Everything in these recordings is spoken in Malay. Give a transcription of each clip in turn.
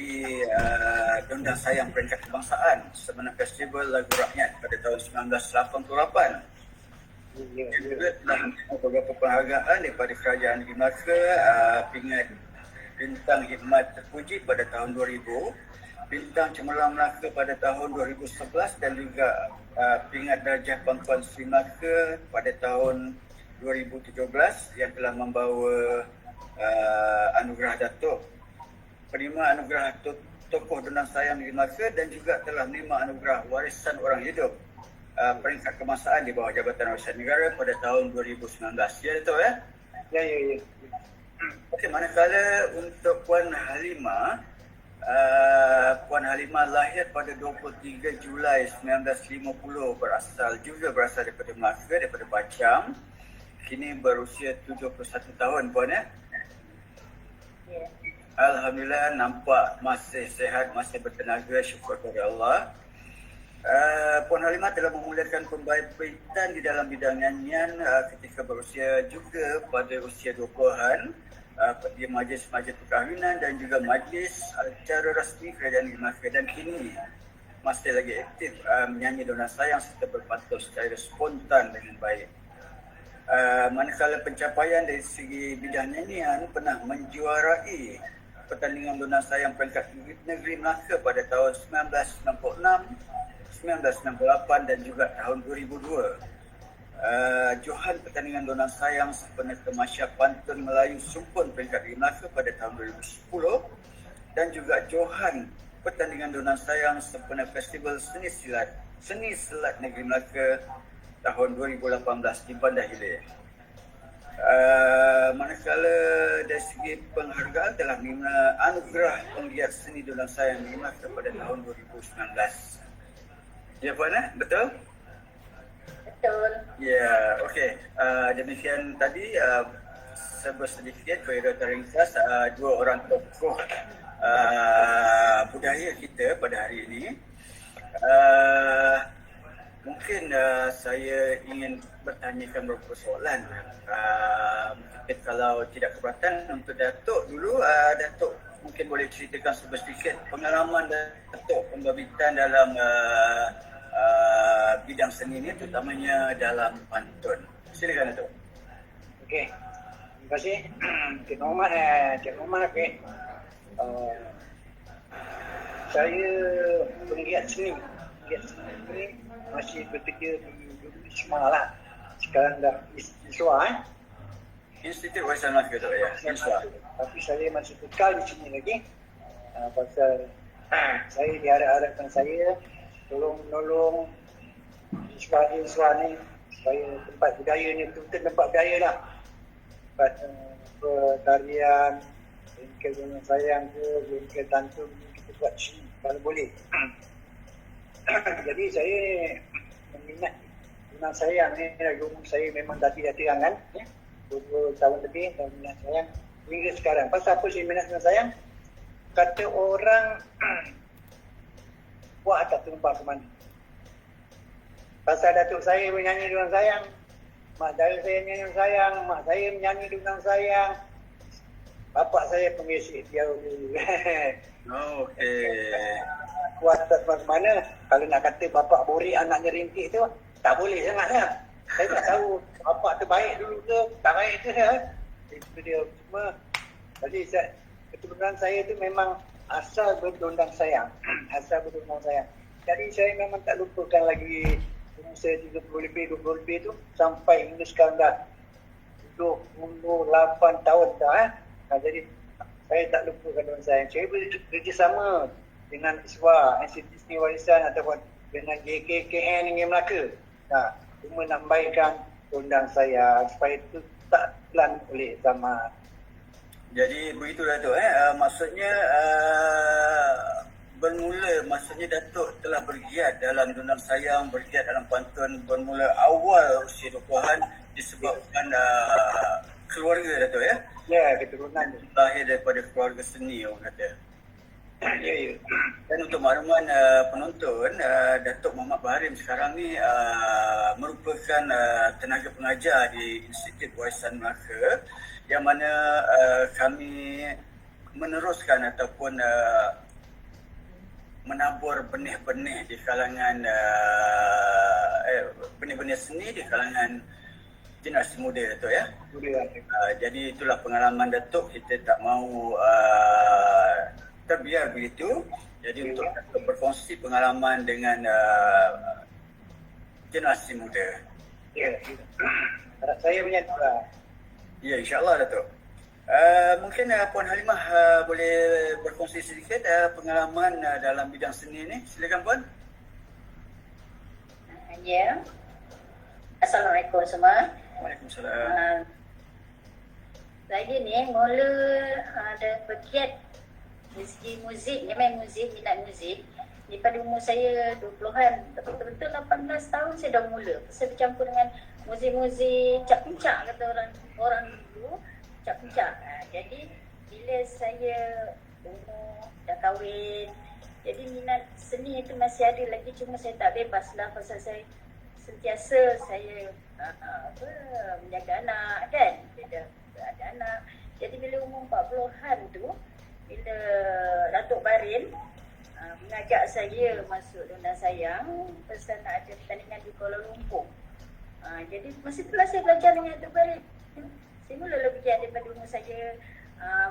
dari Dondang Sayang Peringkat Kebangsaan Semenanjung Festival Lagu Rakyat pada tahun 1988. Dia juga telah menerima beberapa penghargaan daripada Kerajaan Negeri Melaka, pingat Bintang Khidmat Terpuji pada tahun 2000, Bintang Cemerlang Melaka pada tahun 2011 dan juga pingat Darjah Pangkuan Sri Melaka pada tahun 2017 yang telah membawa anugerah Datuk, penerima anugerah Tokoh Dondang Sayang Negeri Melaka dan juga telah menerima anugerah Warisan Orang Hidup Peringkat Kebangsaan di bawah Jabatan Warisan Negara pada tahun 2019. Ya, Datuk ya? Ya. Okey, manakala untuk Puan Halimah, Puan Halimah lahir pada 23 Julai 1950, berasal daripada Melaka, daripada Bacang. Kini berusia 71 tahun, Puan ya? Ya. Alhamdulillah, nampak masih sihat, masih bertenaga, syukur kepada Allah. Puan Halimah telah memulakan pembaitan di dalam bidang nyanyian ketika berusia juga pada usia 20-an di majlis-majlis perkahwinan dan juga majlis acara rasmi Kerajaan Negeri Melaka, dan kini masih lagi aktif menyanyi Dondang Sayang serta berpantun secara spontan dengan baik. Manakala pencapaian dari segi bidang nyanyian pernah menjuarai pertandingan Dondang Sayang Peringkat Negeri Melaka pada tahun 1996, 1968 dan juga tahun 2002. Johan pertandingan Dondang Sayang sempena Tamasya Pantun Melayu Sumpun Peringkat Negeri Melaka pada tahun 2010 dan juga Johan pertandingan Dondang Sayang sempena Festival Seni Selat Negeri Melaka tahun 2018 di Bandar Hilir. Manakala dari segi penghargaan telah menerima anugerah Penggiat Seni Dondang Sayang Negeri Melaka pada tahun 2019. Ya, Puan, betul? Betul. Ya, okey. Demikian tadi sedikit berita ringkas dua orang tokoh budaya kita pada hari ini. Mungkin saya ingin bertanyakan beberapa soalan. Mungkin kalau tidak keberatan untuk Datuk dulu, Datuk mungkin boleh ceritakan sedikit pengalaman Datuk pembabitan dalam bidang seni ini, terutamanya dalam pantun. Silakan Datuk. Okey. Terima kasih. Cik Norman, okey. Saya penggiat seni. Masih bekerja di Semar lah. Sekarang dah Iswa. Institut Warisan Melaka tu ya. Iswa. Tapi saya masih kekal di sini lagi. Pasal saya diharapkan saya tolong menolong Iswa ni supaya tempat budaya ni betul-betul tempat budaya lah. Tempat tarian, bengkel Dondang Sayang ke, bengkel pantun kita buat sini kalau boleh. Jadi saya meminat Dondang Sayang ni, lagu saya memang dah terang kan, 20 tahun lebih dah minat sayang hingga sekarang. Pasal apa saya minat Dondang Sayang? Kata orang buat tak tumpah ke mana. Pasal datuk saya menyanyi Dondang Sayang, mak saya menyanyi Dondang Sayang, mak saya menyanyi Dondang Sayang, bapak saya pengisi dia dulu. Okey. Kuat tak ke mana. Kalau nak kata bapak borik anaknya rintik tu, tak boleh sangat lah. Saya tak tahu bapak tu baik dulu ke, tak baik ke. Itu dia. Cuma, jadi keturunan saya tu memang asal berdondang sayang. Asal berdondang sayang. Jadi saya memang tak lupakan lagi umur saya 30 lebih, 20 lebih tu sampai hingga sekarang dah 28 tahun dah. Jadi saya tak lupakan dondang sayang. Saya bekerjasama dengan ISWA, Institut Seni Warisan ataupun dengan JKKN Negeri Melaka. Cuma nak membaikkan Dondang Sayang supaya itu tak telan oleh zaman. Jadi begitu Datuk maksudnya maksudnya Datuk telah bergiat dalam Dondang Sayang, bergiat dalam pantun bermula awal usia 20-an disebabkan keluarga Datuk ya? Ya, keturunan. Lahir daripada keluarga seni orang kata. Ya. Dan untuk makluman penonton, Datuk Muhammad Baharim sekarang ni merupakan tenaga pengajar di Institut Warisan Melaka, yang mana kami meneruskan ataupun menabur benih-benih di kalangan benih-benih seni di kalangan generasi muda Datuk ya. Jadi itulah pengalaman Datuk, kita tak mahu terbiar begitu. Jadi untuk Datuk berkongsi pengalaman dengan generasi muda. Ya, harap saya punya tu lah. Ya, insyaAllah Datuk. Mungkin Puan Halimah boleh berkongsi sedikit pengalaman dalam bidang seni ni. Silakan Puan. Ya. Assalamualaikum semua. Waalaikumsalam. Saya ni mula ada bergiat dari segi muzik, ni main muzik, minat muzik. Daripada umur saya 20-an, tapi betul-betul 18 tahun saya dah mula. Saya bercampur dengan muzik-muzik cap-puncak kata orang dulu, cap-puncak. Jadi bila saya umur dah kahwin, jadi minat seni itu masih ada lagi, cuma saya tak bebas lah pasal saya sentiasa saya menjaga anak kan, bila ada anak. Jadi bila umur 40-an tu, bila Datuk Barin mengajak saya masuk Dondang Sayang pasal nak ada pertandingan di Kuala Lumpur. Jadi masa itulah saya belajar dengan Datuk Barin. Saya mula bergiat daripada umur saya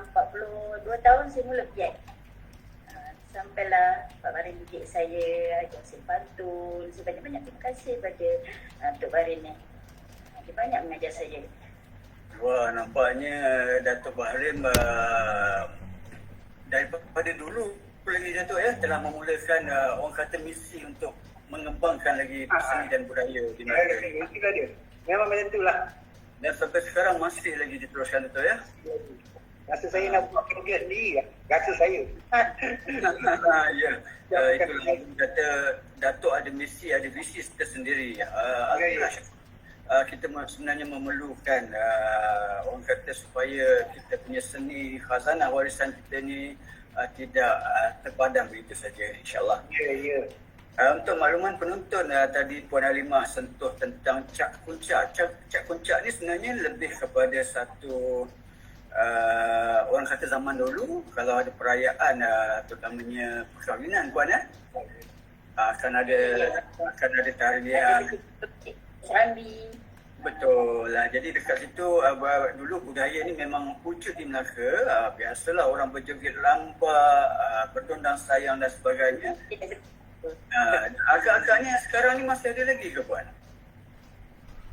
42 tahun, saya mula bergiat. Sampailah Pak Barin didik saya, ajak saya pantun. Saya banyak-banyak terima kasih pada Datuk Barin ni. Dia banyak mengajar saya. Wah, nampaknya Datuk Baharim daripada dulu lagi Datuk ya, telah memulakan orang kata misi untuk mengembangkan lagi seni dan budaya di negara. Itulah dia. Memang macam itulah. Dan sampai sekarang masih lagi diteruskan Datuk ya. Rasa saya nak buat kerja sendiri lah. Rasa saya. Ya, itulah kata Datuk ada misi, ada visi tersendiri. Alhamdulillah. Kita sebenarnya memerlukan orang kata supaya kita punya seni, khazanah warisan kita ni tidak terpadam begitu saja, insyaAllah. Ya. Untuk makluman penonton, tadi Puan Halimah sentuh tentang cak puncak. Cak puncak ni sebenarnya lebih kepada satu orang kata zaman dulu, kalau ada perayaan terutamanya perkahwinan Puan akan ada tarian Serambi. Betul lah. Jadi dekat situ dulu budaya ni memang wujud di Melaka. Biasalah orang berjoget lamba, berdondang sayang dan sebagainya. Agak-agaknya sekarang ni masih ada lagi ke Puan?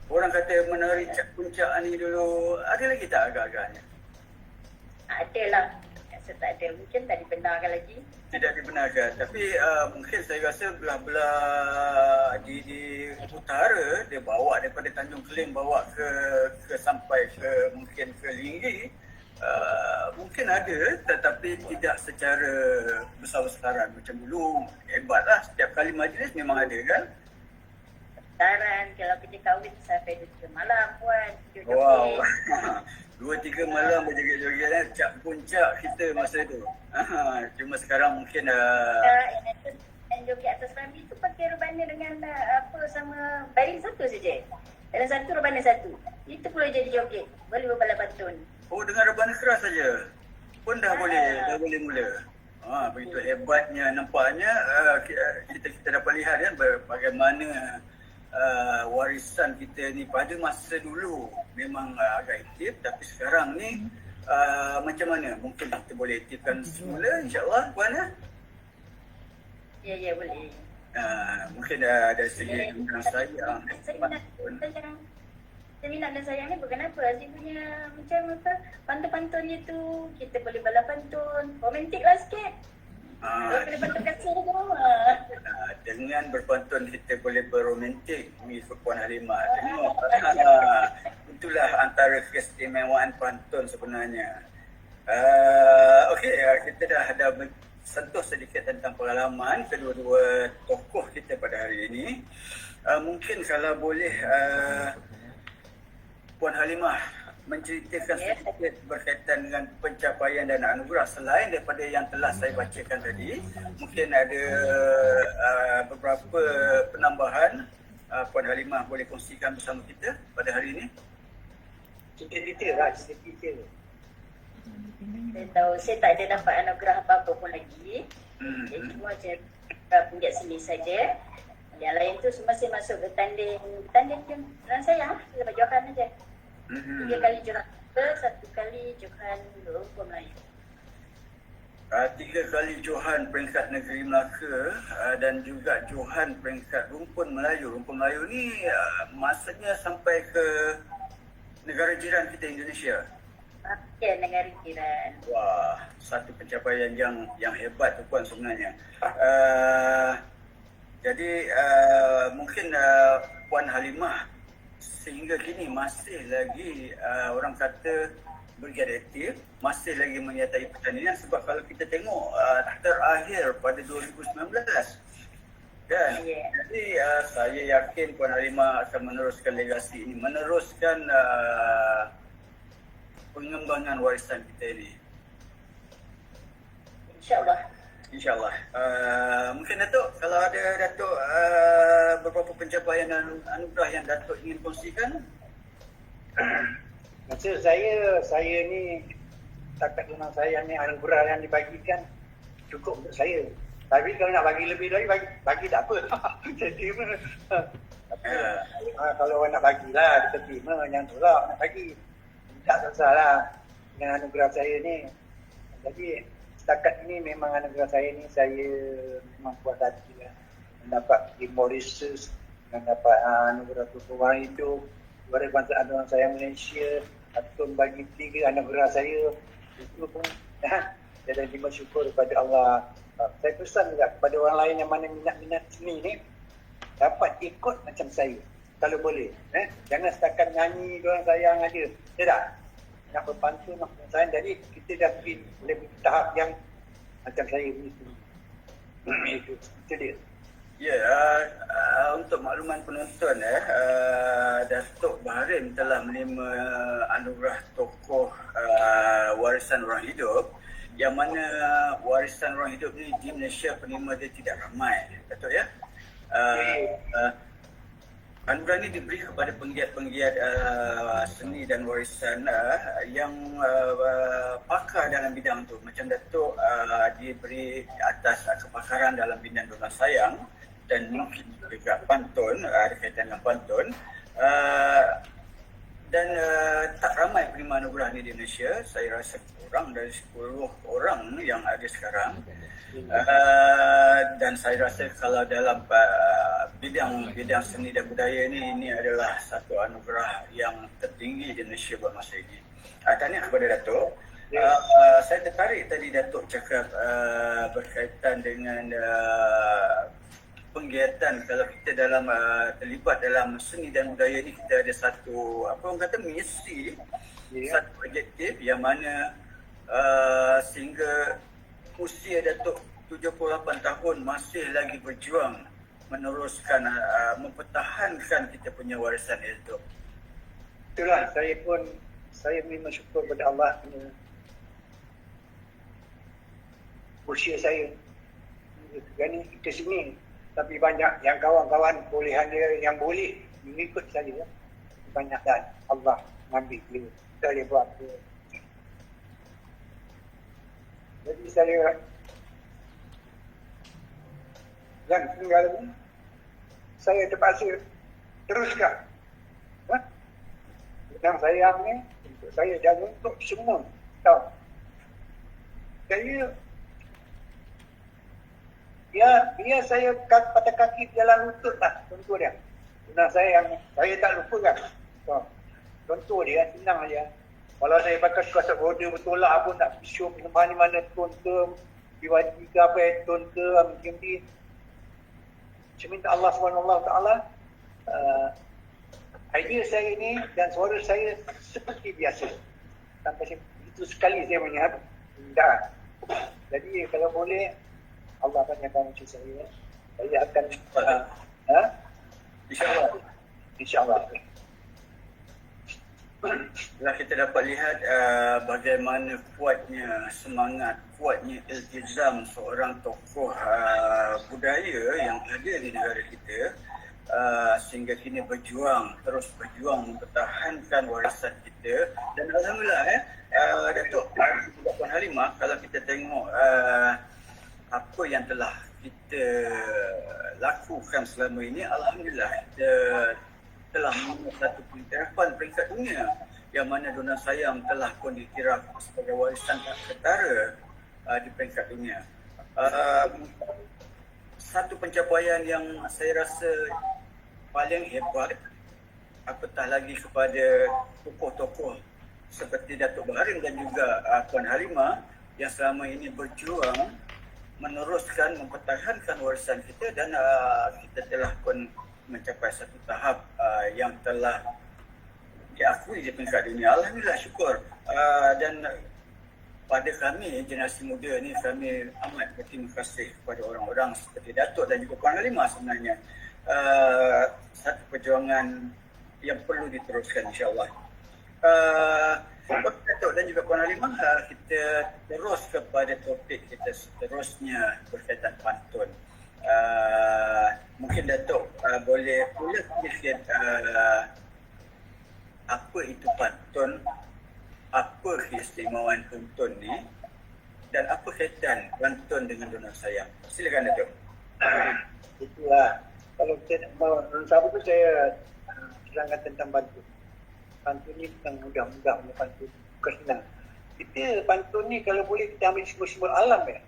Orang kata menari cak puncak ni dulu, ada lagi tak agak-agaknya? Ada lah. Rasa tak ada. Mungkin tak dibenarkan lagi. Tidak dibenarkan. Tapi mungkin saya rasa belah-belah di utara, dia bawa daripada Tanjung Keling bawa ke sampai ke mungkin ke Linggi. Mungkin ada, tetapi tidak secara besar-besaran macam dulu. Hebatlah, setiap kali majlis memang ada kan? Saran kalau kita kahwin sampai 2-3 malam Puan. Wow. 2-3 malam berjoget-joget cak puncak kita masa tu. Cuma sekarang mungkin yang joget atas rambi tu pakai rebana dengan apa sama baring satu saja. Dalam satu rebana satu. Itu boleh jadi joget. Boleh berbalap pantun. Oh, dengan rebana keras saja pun dah boleh mula. Begitu hebatnya nampaknya. Kita dapat lihat kan bagaimana warisan kita ni pada masa dulu memang agak aktif, tapi sekarang ni macam mana? Mungkin kita boleh aktifkan semula insyaAllah Puan Ya boleh. Mungkin dari segi tentang saya minat dan sayang ni bukan apa. Saya punya macam apa, pantun-pantunnya tu kita boleh balap pantun. Romantik lah sikit. Kalau kena pantun kasih ke rumah. Dengan berpantun kita boleh berromantik mengikut Puan Halimah. Itulah antara keistimewaan pantun sebenarnya. Okey, kita dah sentuh sedikit tentang pengalaman kedua-dua tokoh kita pada hari ini. Mungkin kalau boleh Puan Halimah menceritakan sedikit berkaitan dengan pencapaian dan anugerah selain daripada yang telah saya bacakan tadi. Mungkin ada beberapa penambahan Puan Halimah boleh kongsikan bersama kita pada hari ini. Cerita-cerita lah, cerita-cerita. Saya tahu, saya tak ada dapat anugerah apa-apa pun lagi. Dia cuma je penggiat seni saja. Yang lain tu semua saya masuk bertanding je orang sayang lah, lepas Johan aja. 3 kali Johan ke, 1 kali Johan rumpun Melayu. 3 kali Johan peringkat negeri Melaka dan juga Johan peringkat rumpun Melayu. Rumpun Melayu ni maksudnya sampai ke negara jiran kita Indonesia. Ya, negara jiran. Wah, satu pencapaian yang hebat tu Puan sebenarnya. Jadi mungkin Puan Halimah sehingga kini masih lagi orang kata bergiat aktif, masih lagi menyertai pertandingan sebab kalau kita tengok terakhir pada 2019 kan. Jadi saya yakin Puan Halimah akan meneruskan legasi ini, meneruskan pengembangan warisan kita ini. InsyaAllah. InsyaAllah. Mungkin Datuk, kalau ada Datuk beberapa pencapaian dan anugerah yang Datuk ingin kongsikan? Maksud saya ni takat memang saya ni anugerah yang dibagikan cukup untuk saya. Tapi kalau nak bagi lebih lagi, bagi tak apa. Jadi kalau orang nak bagilah, kita terima. Yang tolak nak bagi. Tak salah dengan anugerah saya ni. Jadi setakat ini memang anugerah saya ni saya memang puas hati lah. Mendapat Tim Mauritius, mendapat anugerah Tuan Orang Hidup, Juara Kebangsaan Orang Sayang Malaysia, Atun bagi 3 anugerah saya. Itu pun saya dah terima syukur kepada Allah. Saya pesan juga kepada orang lain yang mana minat-minat seni ni dapat ikut macam saya kalau boleh. Jangan setakat nyanyi Orang Sayang aja. Tidak. Nak berpantun, nak bersayang. Jadi kita dah pergi lebih tahap yang macam saya ni. Itu dia. Ya, untuk makluman penonton Datuk Baharim telah menerima anugerah tokoh warisan orang hidup, yang mana warisan orang hidup ni di Malaysia penerima dia tidak ramai, Datuk ya. Anugerah ini diberi kepada penggiat-penggiat seni dan warisan yang pakar dalam bidang tu. Macam Datuk diberi atas kepakaran dalam bidang Orang Sayang dan mungkin juga pantun, ada kaitan dengan pantun. Dan tak ramai penerima anugerah ini di Malaysia. Saya rasa kurang dari 10 orang yang ada sekarang. Dan saya rasa kalau dalam bidang seni dan budaya ini adalah satu anugerah yang tertinggi di Malaysia buat masa ini. Tanya kepada Datuk. Saya tertarik tadi Datuk cakap berkaitan dengan penggiatan. Kalau kita dalam terlibat dalam seni dan budaya ini, kita ada satu orang kata misi, satu objektif yang mana sehingga usia Datuk 78 tahun masih lagi berjuang meneruskan, mempertahankan kita punya warisan itu. Itulah, saya memang syukur kepada Allah usia saya ke sini. Tapi banyak yang kawan-kawan bolehan dia yang boleh mengikut saya. Banyak dan Allah mengambil dia. Saya buat dia. Jadi saya yang tinggal ni, saya terpaksa teruskan. Yang sayang ni, untuk saya dan untuk semua. Tahu. Saya biar saya patah kaki jalan lutut lah, contoh dia. Saya tak lupa kan. Contoh dia, senang aja. Kalau saya pakai kuasa roda bertolak pun nak show mana-mana tone ke, BYD ke apa yang tone ke, mungkin saya minta Allah SWT, idea saya ni dan suara saya seperti biasa. Sampai itu sekali saya menyiap. Tak. Jadi kalau boleh, Allah akan nyatakan usaha saya. Saya akan InsyaAllah. InsyaAllah. Lah kita dapat lihat bagaimana kuatnya semangat, kuatnya iltizam seorang tokoh budaya yang ada di negara kita, sehingga kini terus berjuang mempertahankan warisan kita. Dan Alhamdulillah Datuk Puan Halimah, kalau kita tengok apa yang telah kita lakukan selama ini, alhamdulillah kita telah memenuhi satu pengiktirafan peringkat dunia yang mana Dondang Sayang telah pun diiktiraf sebagai warisan tak ketara di peringkat dunia. Satu pencapaian yang saya rasa paling hebat, apatah lagi kepada tokoh-tokoh seperti Datuk Baharim dan juga Puan Halimah yang selama ini berjuang meneruskan, mempertahankan warisan kita, dan kita telah pun mencapai satu tahap yang telah diakui di peringkat dunia. Alhamdulillah, syukur. Dan pada kami, generasi muda ni, kami amat berterima kasih kepada orang-orang seperti Datuk dan juga Puan Halimah sebenarnya. Satu perjuangan yang perlu diteruskan, insyaAllah. Datuk dan juga Puan Halimah, kita terus kepada topik kita seterusnya berkaitan pantun. Mungkin Datuk boleh ulas sedikit apa itu pantun, apa keistimewaan pantun ni, dan apa kaitan pantun dengan Dondang Sayang. Silakan Datuk. Itulah. Kalau kita mau apa tu saya terangkan tentang pantun. Pantun ni tentang mudah-mudah punya pantun. Bukan senang. Kita pantun ni kalau boleh kita ambil sumber-sumber alam ya.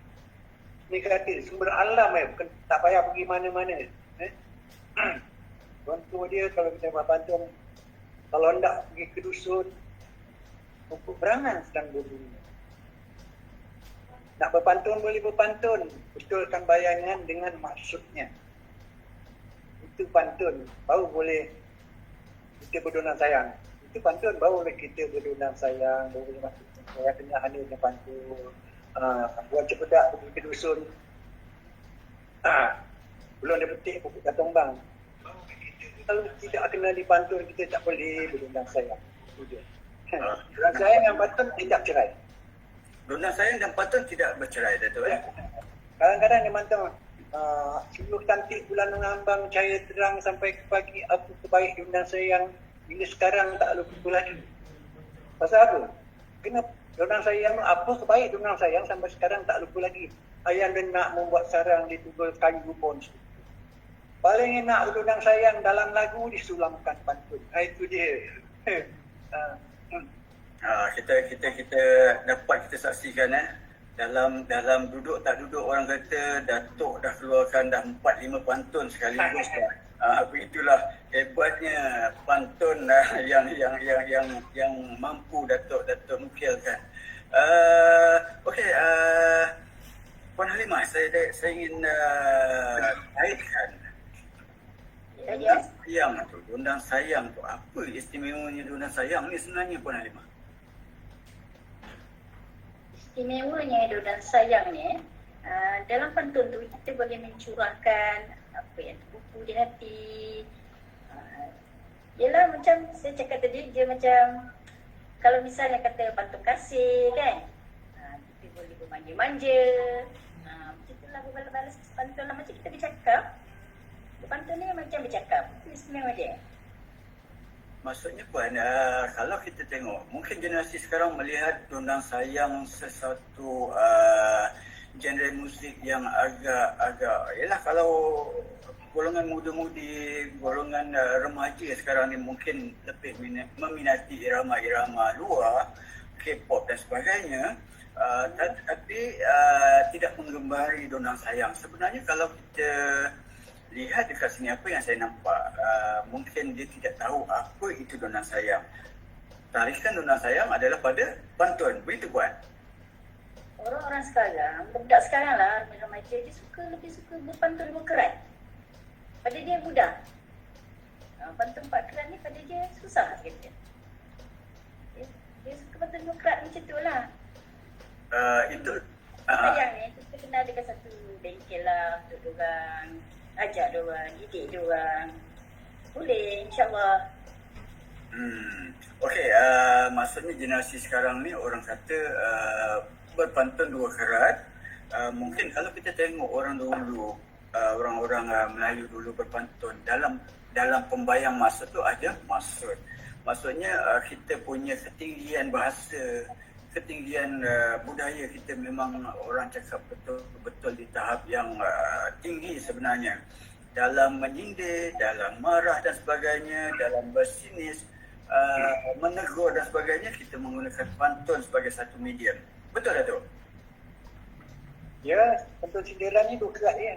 Ni kata sumber alam ya, bukan tak payah pergi mana-mana. Contoh dia kalau kita buat pantun, kalau hendak pergi ke dusun, pokok berangan sedang berbunyi. Nak berpantun boleh berpantun, betulkan bayangan dengan maksudnya. Itu pantun, baru boleh kita berdondang sayang. Itu pantun, baru boleh kita berdondang sayang, baru boleh masuk saya kena hanya pantun. Buat cepedak pergi ke dusun. Belum ada petik pokok katombang. Kalau tidak kena dipantun, kita tak boleh berdondang sayang. Itu dia. Dondang sayang yang pantun tidak cerai. Dondang Sayang dan pantun tidak bercerai, Datuk. Kadang-kadang dia pantun, sungguh cantik bulan mengambang, cahaya terang sampai ke pagi, aku terbaik Dondang Sayang, bila sekarang tak lupa lagi. Pasal apa? Kenapa Dondang Sayang, apa kebaik Dondang Sayang sampai sekarang tak lupa lagi? Ayang dia nak membuat sarang di tugul kayu pun. Paling enak Dondang Sayang dalam lagu disulamkan pantun. Itu dia. Kita dapat kita saksikan dalam duduk tak duduk, orang kata Datuk dah keluarkan dah 4-5 pantun sekaligus. Itulah hebatnya pantun yang mampu Datuk nukilkan. Okey, Puan Halimah, saya ingin kaitkan Sayang tu, Dondang Sayang tu, apa istimewanya Dondang Sayang ni sebenarnya, Puan Halimah? Istimewanya Dondang Sayang ni, dalam pantun tu kita boleh mencurahkan apa yang terbuku di hati. Yelah, macam saya cakap tadi, dia macam kalau misalnya kata pantun kasih kan, kita boleh bermanja-manja, macam itulah berbalas-balas pantun lah, macam kita bercakap. Pantun ni macam bercakap, itu istimewa dia. Maksudnya Puan, kalau kita tengok, mungkin generasi sekarang melihat Dondang Sayang sesuatu genre musik yang agak yalah, kalau golongan muda-mudi, golongan remaja sekarang ni mungkin lebih meminati irama-irama luar, K-pop dan sebagainya, tapi tidak menggembari Dondang Sayang. Sebenarnya kalau kita lihat dekat sini apa yang saya nampak, mungkin dia tidak tahu apa itu Dondang Sayang. Tarikan Dondang Sayang adalah pada pantun, begitu Puan? Orang-orang sekarang, budak sekarang lah, remaja, dia lebih suka berpantun berkerat. Pada dia mudah. Pantun pak kerat ni pada dia susah sikit. Dia suka pantun berkerat macam tu lah. Itu Sayang ni, kita kena adakan satu bengkel lah untuk diorang, ajak diorang, didik diorang. Boleh, insyaAllah. Okey, maksudnya generasi sekarang ni orang kata berpantun dua kerat. Mungkin kalau kita tengok orang dulu, orang-orang Melayu dulu berpantun, dalam pembayang maksud tu ada maksud. Maksudnya kita punya ketinggian bahasa, ketinggian budaya kita memang orang cakap betul-betul di tahap yang tinggi sebenarnya. Dalam menyindir, dalam marah dan sebagainya, dalam bersinis, menegur dan sebagainya, kita menggunakan pantun sebagai satu medium. Betul tak tu? Ya, pantun sindiran ni dua kerat dia.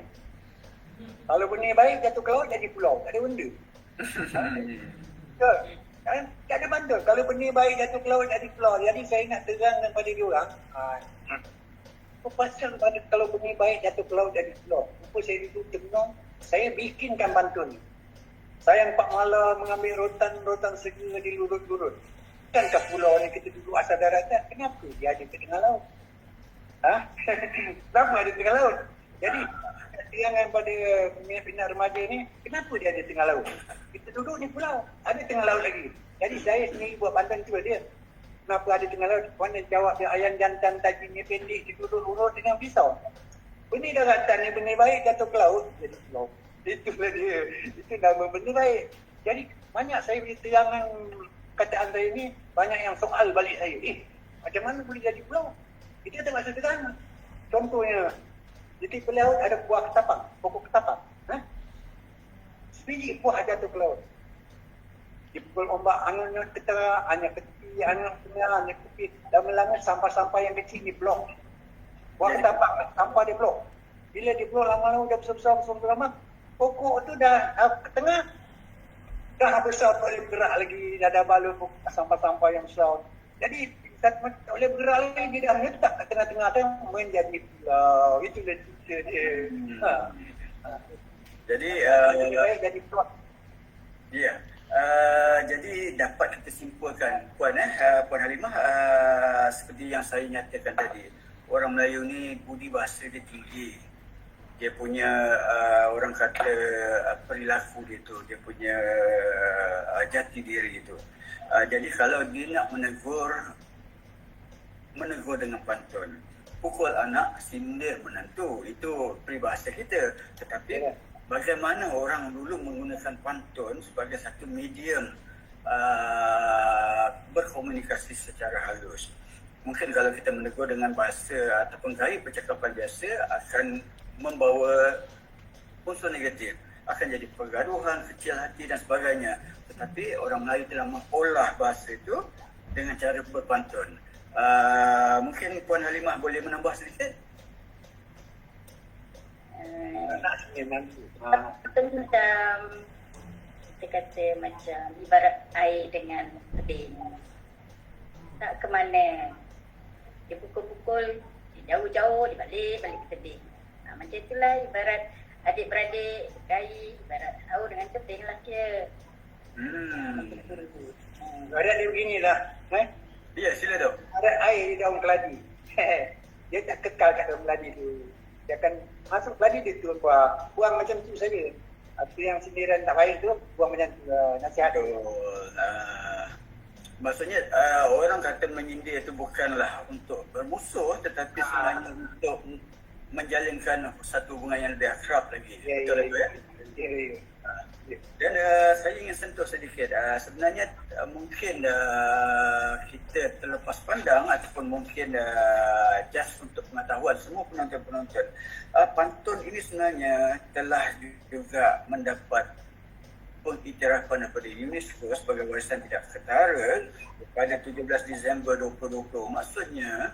Kalau benda baik jatuh ke laut jadi pulau, tak ada benda. Betul. Kan? Tak ada pantun. Kalau benda baik jatuh ke laut jadi pulau. Jadi saya nak terang kepada dia orang. Apa pasal pada kalau benda baik jatuh ke laut jadi pulau? Apa saya duduk tenung, saya bikinkan pantun. Sayang Pak Mala mengambil rotan segera di lurut-lurut. Bukankah pulau ni kita duduk asal daratan? Kenapa dia ada ke tengah laut? Kenapa ada tengah laut? Jadi, terangan pada minat remaja ni, kenapa dia ada tengah laut? Kita duduk di pulau, ada tengah laut lagi. Jadi saya sendiri buat pantun tu dia. Kenapa ada tengah laut? Mana jawab dia, ayam jantan tajamnya pendek, duduk urut dengan pisau. Benih daratan ni benih baik jatuh ke laut, jadi pulau. Itulah dia. Itu nama benih baik. Jadi banyak saya beri terangan kataan saya ni, banyak yang soal balik saya. Macam mana boleh jadi pulau? Kita tak maksud terang. Contohnya, di tepi laut ada buah ketapang, pokok ketapang. Sebiji buah jatuh ke laut. Dipukul ombak, anginnya ketera, angin ke tepi, angin tengah, angin ke tepi. Lama-lama sampah-sampah yang kecil ni blok. Buah ketapang, sampah dia blok. Bila dia blok lama-lama dah besar-besar lama, pokok tu dah ke tengah. Dah besar tak boleh bergerak lagi, dah ada balur sampah-sampah yang besar. Jadi tak boleh bergerak lagi, dia dah letak kat tengah-tengah tu menjadi pulau. Itulah cerita dia. Jadi jadi plot. ya. Jadi dapat kita simpulkan Puan Halimah, seperti yang saya nyatakan tadi, orang Melayu ni budi bahasa dia tinggi. Dia punya orang kata perilaku dia tu, dia punya jati diri itu. Jadi kalau dia nak menegur dengan pantun, pukul anak, sindir menantu, itu peribahasa kita. Tetapi bagaimana orang dulu menggunakan pantun sebagai satu medium berkomunikasi secara halus. Mungkin kalau kita menegur dengan bahasa ataupun gaya percakapan biasa akan membawa unsur negatif, akan jadi pergaduhan, kecil hati dan sebagainya. Tetapi orang Melayu telah mengolah bahasa itu dengan cara berpantun. Mungkin Puan Halimah boleh menambah sedikit? Betul macam kita kata macam ibarat air dengan tebing. Tak ke mana. Dia pukul-pukul, dia jauh-jauh, dia balik ke tebing. Macam itulah ibarat adik-beradik, gai, ibarat air dengan tebing lah kira. Ada dia beginilah. Ya, sila tu. Ada air di daun keladi. Dia tak kekal kat daun keladi tu. Dia akan masuk keladi dia tu buang macam tu saja. Apa yang sindiran tak baik tu buang macam tu, nasihat tu. Maksudnya orang kata menyindir itu bukanlah untuk bermusuh, tetapi sebenarnya untuk menjalinkan satu hubungan yang lebih akrab lagi. Betul tak ya? Ya. Dan saya ingin sentuh sedikit, sebenarnya mungkin kita terlepas pandang ataupun mungkin just untuk pengetahuan semua penonton-penonton, pantun ini sebenarnya telah juga mendapat pengiktirafan daripada UNESCO sebagai warisan tidak ketara pada 17 Disember 2020. Maksudnya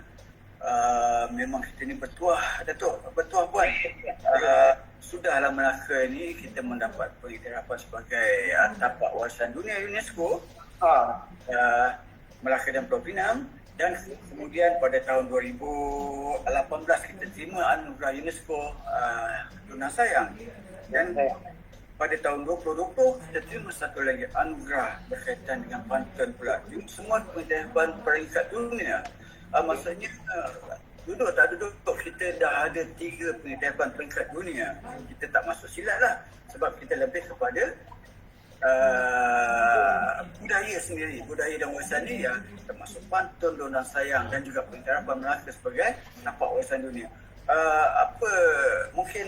memang kita ni bertuah Datuk, bertuah Puan. Sudahlah Melaka ni kita mendapat pengiktirafan sebagai tapak warisan dunia UNESCO, Melaka dan Pulau Pinang, dan kemudian pada tahun 2018 kita terima anugerah UNESCO Dunia Sayang, dan pada tahun 2020 kita terima satu lagi anugerah berkaitan dengan pantun pula. Ini semua pengiktirafan peringkat dunia. Maksudnya duduk tak duduk, kita dah ada 3 pengiktirafan peringkat dunia. Kita tak masuk silat lah, sebab kita lebih kepada budaya sendiri, budaya dan warisan ni yang termasuk pantun, Dunia Sayang dan juga pengiktirafan Melaka sebagai tapak warisan dunia. Apa mungkin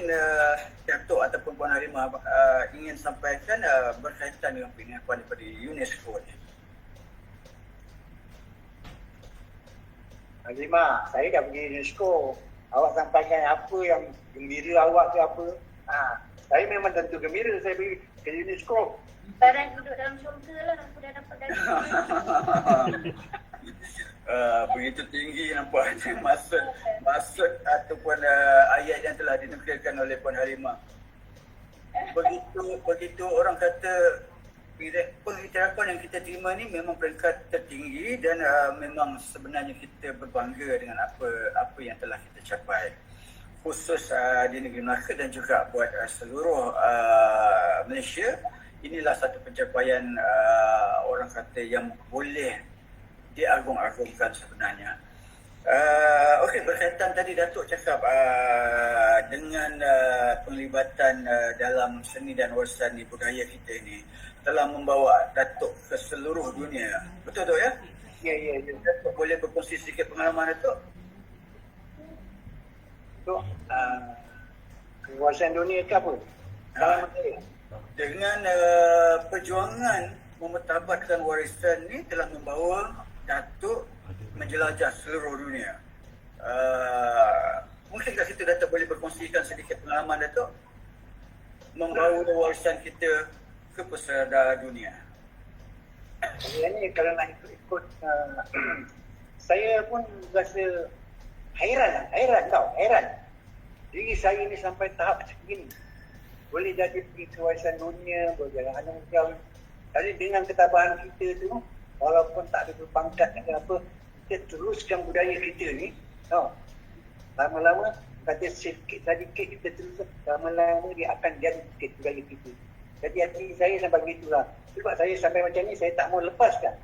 Datuk ataupun Puan Halimah ingin sampaikan berkaitan dengan pengiktirafan daripada UNESCO ni? Azimah, saya dah pergi UNESCO. Awak sampaikan apa yang gembira awak tu apa. Saya memang tentu gembira saya pergi ke UNESCO. Barang duduk dalam syurga lah, aku dah dapat gaji. Begitu tinggi nampaknya maksud ataupun ayat yang telah dinukilkan oleh Puan Halimah. Begitu orang kata pengiktirafan yang kita terima ni memang peringkat tertinggi dan memang sebenarnya kita berbangga dengan apa yang telah kita capai, khusus di negeri Melaka dan juga buat seluruh Malaysia. Inilah satu pencapaian orang kata yang boleh diagung-agungkan sebenarnya. Okey, berkaitan tadi Datuk cakap dengan penglibatan dalam seni dan warisan budaya kita ini telah membawa Datuk ke seluruh dunia. Betul tak ya? Ya. Datuk boleh berkongsi sedikit pengalaman Datuk? Untuk kawasan dunia ke apa? Pengalaman saya. Dengan perjuangan memertabatkan warisan ni telah membawa Datuk menjelajah seluruh dunia. Mungkin kat situ Datuk boleh berkongsikan sedikit pengalaman Datuk membawa warisan kita ke pesada dunia. Yang ni kalau nak ikut saya pun rasa hairan. Diri saya ni sampai tahap macam ni. Boleh jadi pergi ke warisan dunia, boleh jalan anugerah. Jadi dengan ketabahan kita tu, walaupun tak ada berpangkat dan apa, kita teruskan budaya kita ni. Lama-lama, kata sedikit kita terus, lama-lama dia akan jadi sikit budaya kita. Jadi hati saya sampai begitulah. Sebab saya sampai macam ni, saya tak mau lepaskan.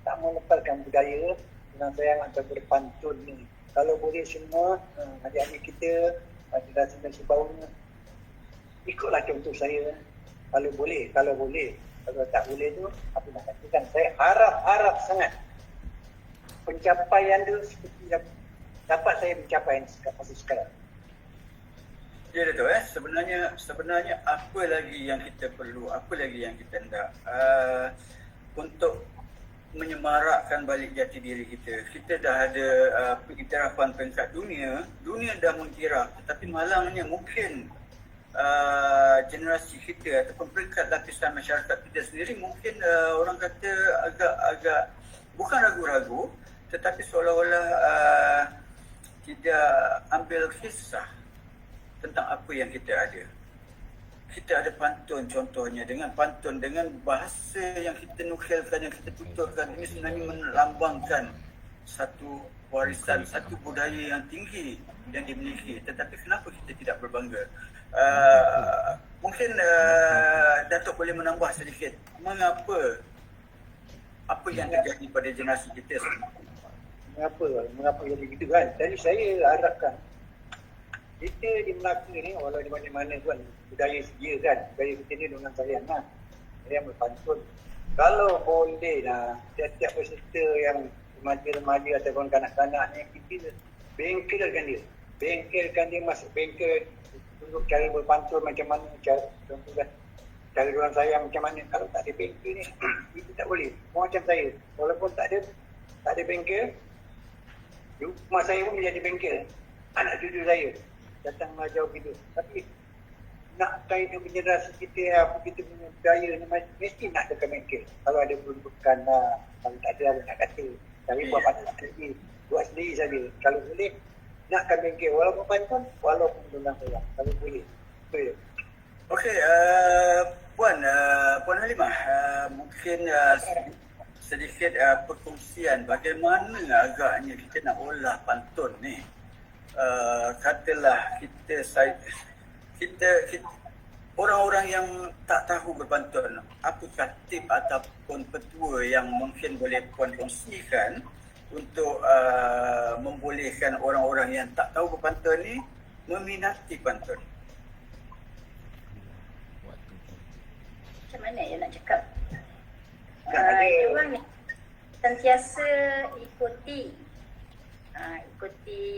Tak mau lepaskan budaya dengan sayang atau berpantun ni. Kalau boleh semua, adik-adik kita, generasi bawahnya, ikutlah contoh saya. Kalau boleh. Kalau tak boleh tu, apa nak katakan. Saya harap sangat pencapaian tu seperti dapat saya mencapai masa sekarang. Ya Datuk, sebenarnya apa lagi yang kita perlu, apa lagi yang kita hendak untuk menyemarakkan balik jati diri kita. Kita dah ada pengiktirafan peringkat dunia dah mengiktiraf, tetapi malangnya mungkin generasi kita ataupun peringkat lapisan masyarakat kita sendiri mungkin orang kata agak bukan ragu-ragu, tetapi seolah-olah tidak ambil kisah tentang apa yang kita ada. Kita ada pantun contohnya, dengan bahasa yang kita nukilkan, yang kita tuturkan, ini sebenarnya melambangkan satu warisan, satu budaya yang tinggi yang dimiliki. Tetapi kenapa kita tidak berbangga? Mungkin Datuk boleh menambah sedikit mengapa, apa yang terjadi pada generasi kita sebenarnya? Mengapa jadi begitu kan? Jadi saya harapkan kita di Melaka ni, walau di mana-mana kan, budaya sedia kan, budaya kita ni dengan sayang lah. Saya berpantun. Kalau boleh lah, setiap peserta yang remaja-remaja ataupun kanak-kanak ni, kita bengkelkan dia masuk bengkel, tunjuk cara berpantun macam mana, contohnya cara orang sayang macam mana. Kalau tak ada bengkel ni, kita tak boleh. Macam saya, walaupun tak ada bengkel, rumah saya pun menjadi bengkel. Anak cucu saya datang mengajar gitu. Tapi nak kait dengan generasi kita, apa kita punya budaya ni, mesti nak ada bengkel. Kalau ada peruntukan, kalau tak ada nak kata. Tapi buat sendiri saja. Kalau boleh, nakkan bengkel. Walaupun pantun, walaupun dengan saya. Kalau boleh. Betul. Okey, Puan Halimah, mungkin sedikit perkongsian bagaimana agaknya kita nak olah pantun ni. Katalah kita orang-orang yang tak tahu berpantun, apakah tip ataupun petua yang mungkin boleh Puan kongsikan untuk membolehkan orang-orang yang tak tahu berpantun ni meminati pantun? Macam mana ya nak cakap? Diorang ni sentiasa ikuti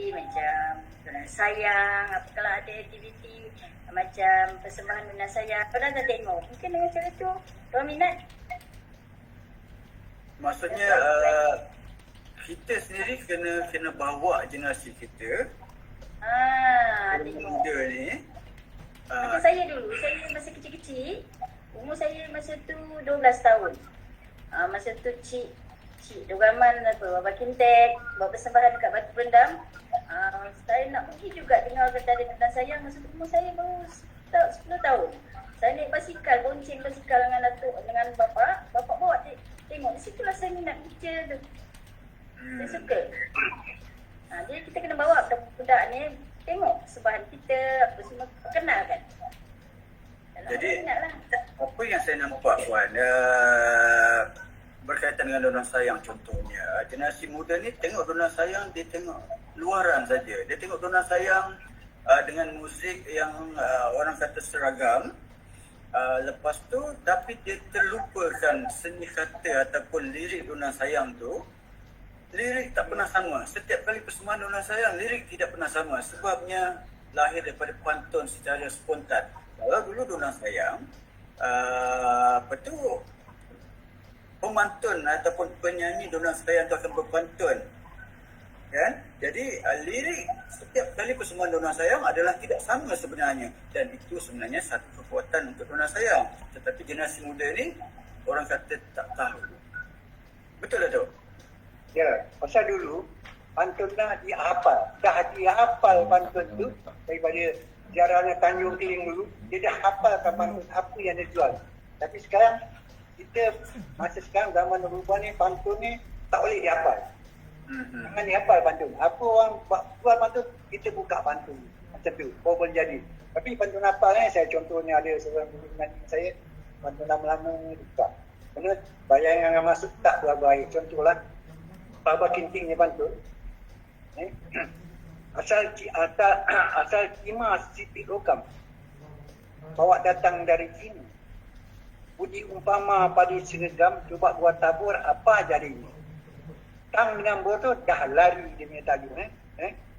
macam Dunia Sayang, kalau ada aktiviti macam persembahan Dunia Sayang, orang dah tengok, mungkin dengan cara tu orang minat. Maksudnya kita sendiri kena bawa generasi kita Tengok. muda ni. Macam saya dulu, saya masa kecil-kecil, umur saya masa tu 12 tahun. Masa tu Cik Dogaman Baba Kintek buat persembahan dekat Batu Pendam. Saya nak pergi juga dengar tentang Tentang Sayang. Masa tu umur saya baru 10 tahun. Saya naik basikal, bonceng basikal dengan Datuk, dengan bapa. Bapa bawa tengok, di situlah saya minat picture tu. Saya suka. Jadi kita kena bawa budak ni tengok sembahan kita, apa semua perkenalkan. Jadi, minat lah. apa yang saya nampak Wan, berkaitan dengan Dona Sayang contohnya, generasi muda ni tengok Dona Sayang, dia tengok luaran saja. Dia tengok Dona Sayang dengan muzik yang orang kata seragam. Lepas tu, tapi dia terlupakan seni kata ataupun lirik Dona Sayang tu. Lirik tak pernah sama. Setiap kali persembahan Dona Sayang, lirik tidak pernah sama. Sebabnya lahir daripada pantun secara spontan. Kalau dulu Dona Sayang, pemantun ataupun penyanyi Dona Sayang tu akan berpantun. Kan? Jadi lirik setiap kali persembahan Dona Sayang adalah tidak sama sebenarnya. Dan itu sebenarnya satu kekuatan untuk Dona Sayang. Tetapi generasi muda ni, orang kata tak tahu. Betul tak, Dok? Ya, pasal dulu pantun dah dihafal. Dah dihafal pantun tu daripada jarangnya Tanjung Tiling dulu. Dia dah hafalkan pantun apa yang dia jual. Tapi sekarang, masa sekarang zaman berubah ni, pantun ni tak boleh dihafal. Jangan dihafal pantun. Apa orang buat pantun, kita buka pantun. Macam tu, baru boleh jadi. Tapi pantun hafal ni, saya contohnya ada seorang guru mengaji saya, pantun lama-lama ni buka. Kena bayangan yang masuk tak berapa baik. Contohlah, Baba Kinting ni pantun. Asal Cima Siti Lokam bawa datang dari Cina. Budi umpama padi seragam, cuba buat tabur, apa jadinya? Tang dengan botol dah lari dia punya tajuk.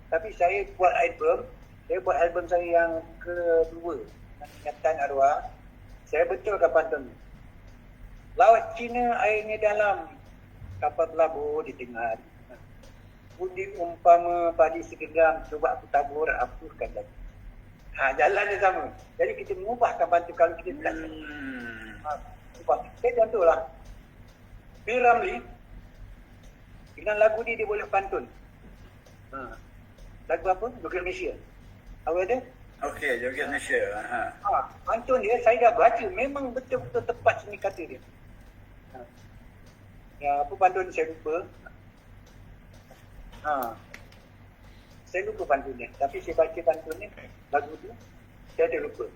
Tapi saya buat album saya yang kedua, Ingatan Arwah. Saya betulkan pantun ni. Laut Cina airnya dalam, kapal pelabur di tengah hari. Budi umpama padi segegam, cuba aku tabur, hapuskan lagi. Jalan dia sama. Jadi kita mengubahkan pantun kalau kita tak ubah. Saya contohlah, P. Ramlee, dengan lagu dia boleh pantun. Lagu apa? Joget Malaysia. Apa ada? Okey, Joget Malaysia. Pantun dia, saya dah baca. Memang betul-betul tepat seni kata dia. Ya, apa pantun saya lupa. Saya lupa pantun dia. Tapi saya baca pantun ni, lagu tu, saya ada lupa.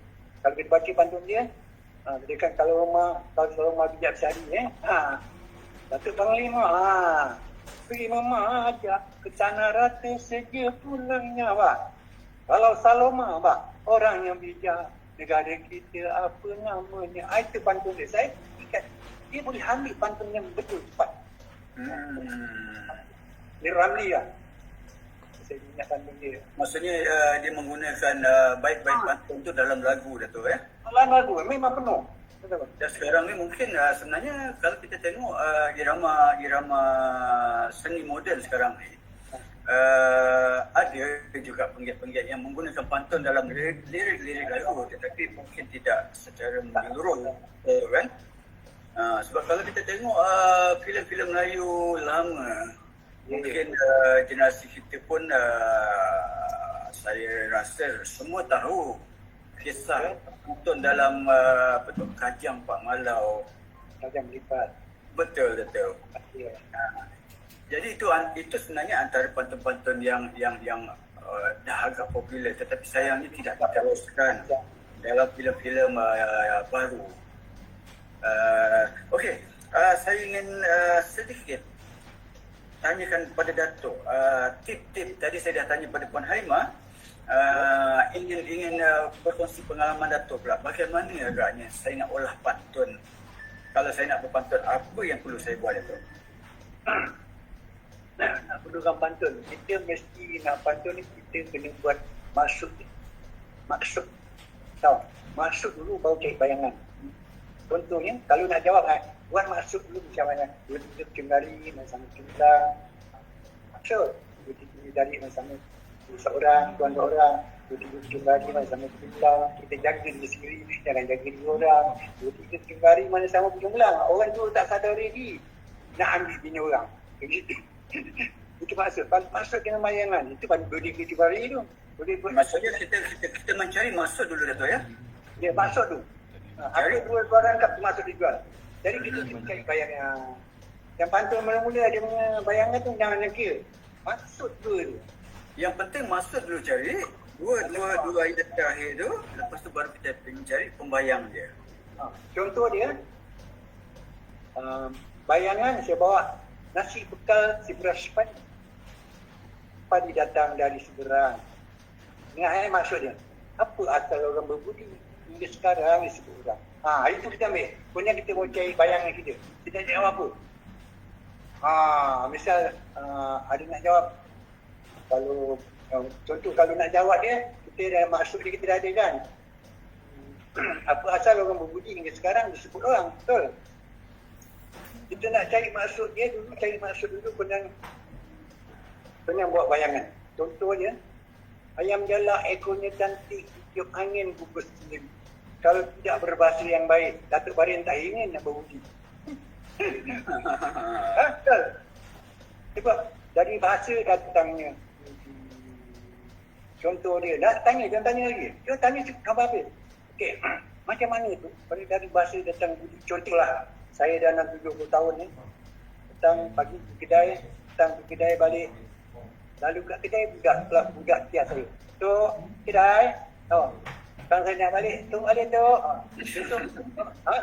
Kalau kita baca pantun dia, dia kan kalau rumah bijak sehari, Datuk Panglima, pergi mama ajak ke tanah rata saja pulangnya, Pak. Kalau Saloma, Pak, orang yang bijak, negara kita apa namanya. Itu pantun dia. Saya ikat. Dia boleh ambil pantun yang betul cepat. Dia Ramlee lah. Saya ingat pantun dia. Maksudnya dia menggunakan baik-baik pantun tu dalam lagu dah tu Dalam lagu memang penuh. Betul. Dan sekarang ni mungkin sebenarnya kalau kita tengok irama seni moden sekarang ni, ada juga penggiat-penggiat yang menggunakan pantun dalam lirik-lirik lagu, tetapi mungkin tidak secara menyeluruh, kan? Sebab kalau kita tengok filem-filem Melayu lama, mungkin generasi kita pun saya rasa semua tahu kisah pantun dalam Kajang Pak Malau. Kajang lipat. Betul. Ya. Jadi itu sebenarnya antara pantun-pantun yang dah agak popular, tetapi sayangnya tidak diteruskan dalam filem-filem baru. Okey, saya ingin sedikit tanyakan kepada Datuk, tip-tip tadi saya dah tanya pada Puan Halimah, ingin berkongsi pengalaman Datuk pula. Bagaimana agaknya saya nak olah pantun? Kalau saya nak berpantun, apa yang perlu saya buat, Datuk? Nak perlukan pantun, kita mesti nak pantun ni kita kena buat maksud. Tahu? Maksud dulu baru cari bayangan. Contohnya, kalau nak jawab buat maksud dulu macam mana. Dua-dua cengari, sama cengkang. maksud. Cuti dari sama seorang, tuan orang, cuti kembali mana sama berjumlah, kita jaga diri sendiri, jangan jaga diri orang. Cuti kembali mana sama berjumlah, orang tu tak sadar diri nak ambil bini orang. Begitu. Itu maksud dengan bayangan. Itu kan budi kembali tu. Maksudnya kita mencari maksud dulu Dato' ya. Ya, maksud tu. Apa dua barang kat maksud dijual. Jadi kita cari bayangan. Yang pantun mula-mula dia punya bayangan tu jangan kira. Maksud tu. Yang penting maksud dulu cari. Dua ayat terakhir tu. Lepas tu baru kita mencari pembayang dia. Contoh dia, bayangan saya bawa nasi bekal si beras padi. Padi datang dari seberang. Ingat maksudnya. Apa asal orang berbudi? Hingga sekarang disebut orang. Itu kita ambil. Punya kita mau cari bayangan kita. Kita nak jawab apa? Misal ada nak jawab. Kalau contoh kalau nak jawab dia, kita dah maksud dia kita dah ada kan. Apa asal orang berbudi hingga sekarang disebut orang. Betul? Kita nak cari maksud dia dulu, cari maksud dulu penang buat bayangan. Contoh dia, ayam jalak ekornya cantik, tiup angin gugus sendiri. Kalau tidak berbahasa yang baik, Datuk Barin tak ingin nak berbudi. Betul? Sebab dari bahasa datangnya. Contoh dia, nak tanya, jangan tanya lagi. Jangan tanya khabar apa. Okey, macam mana tu? Kalau dari bahasa datang budi. Contohlah, saya dah 70 tahun ni. Datang pagi ke kedai, balik. Lalu kat kedai budak tiap saya. Tu, kedai. Sekarang saya nak balik, tu balik tu.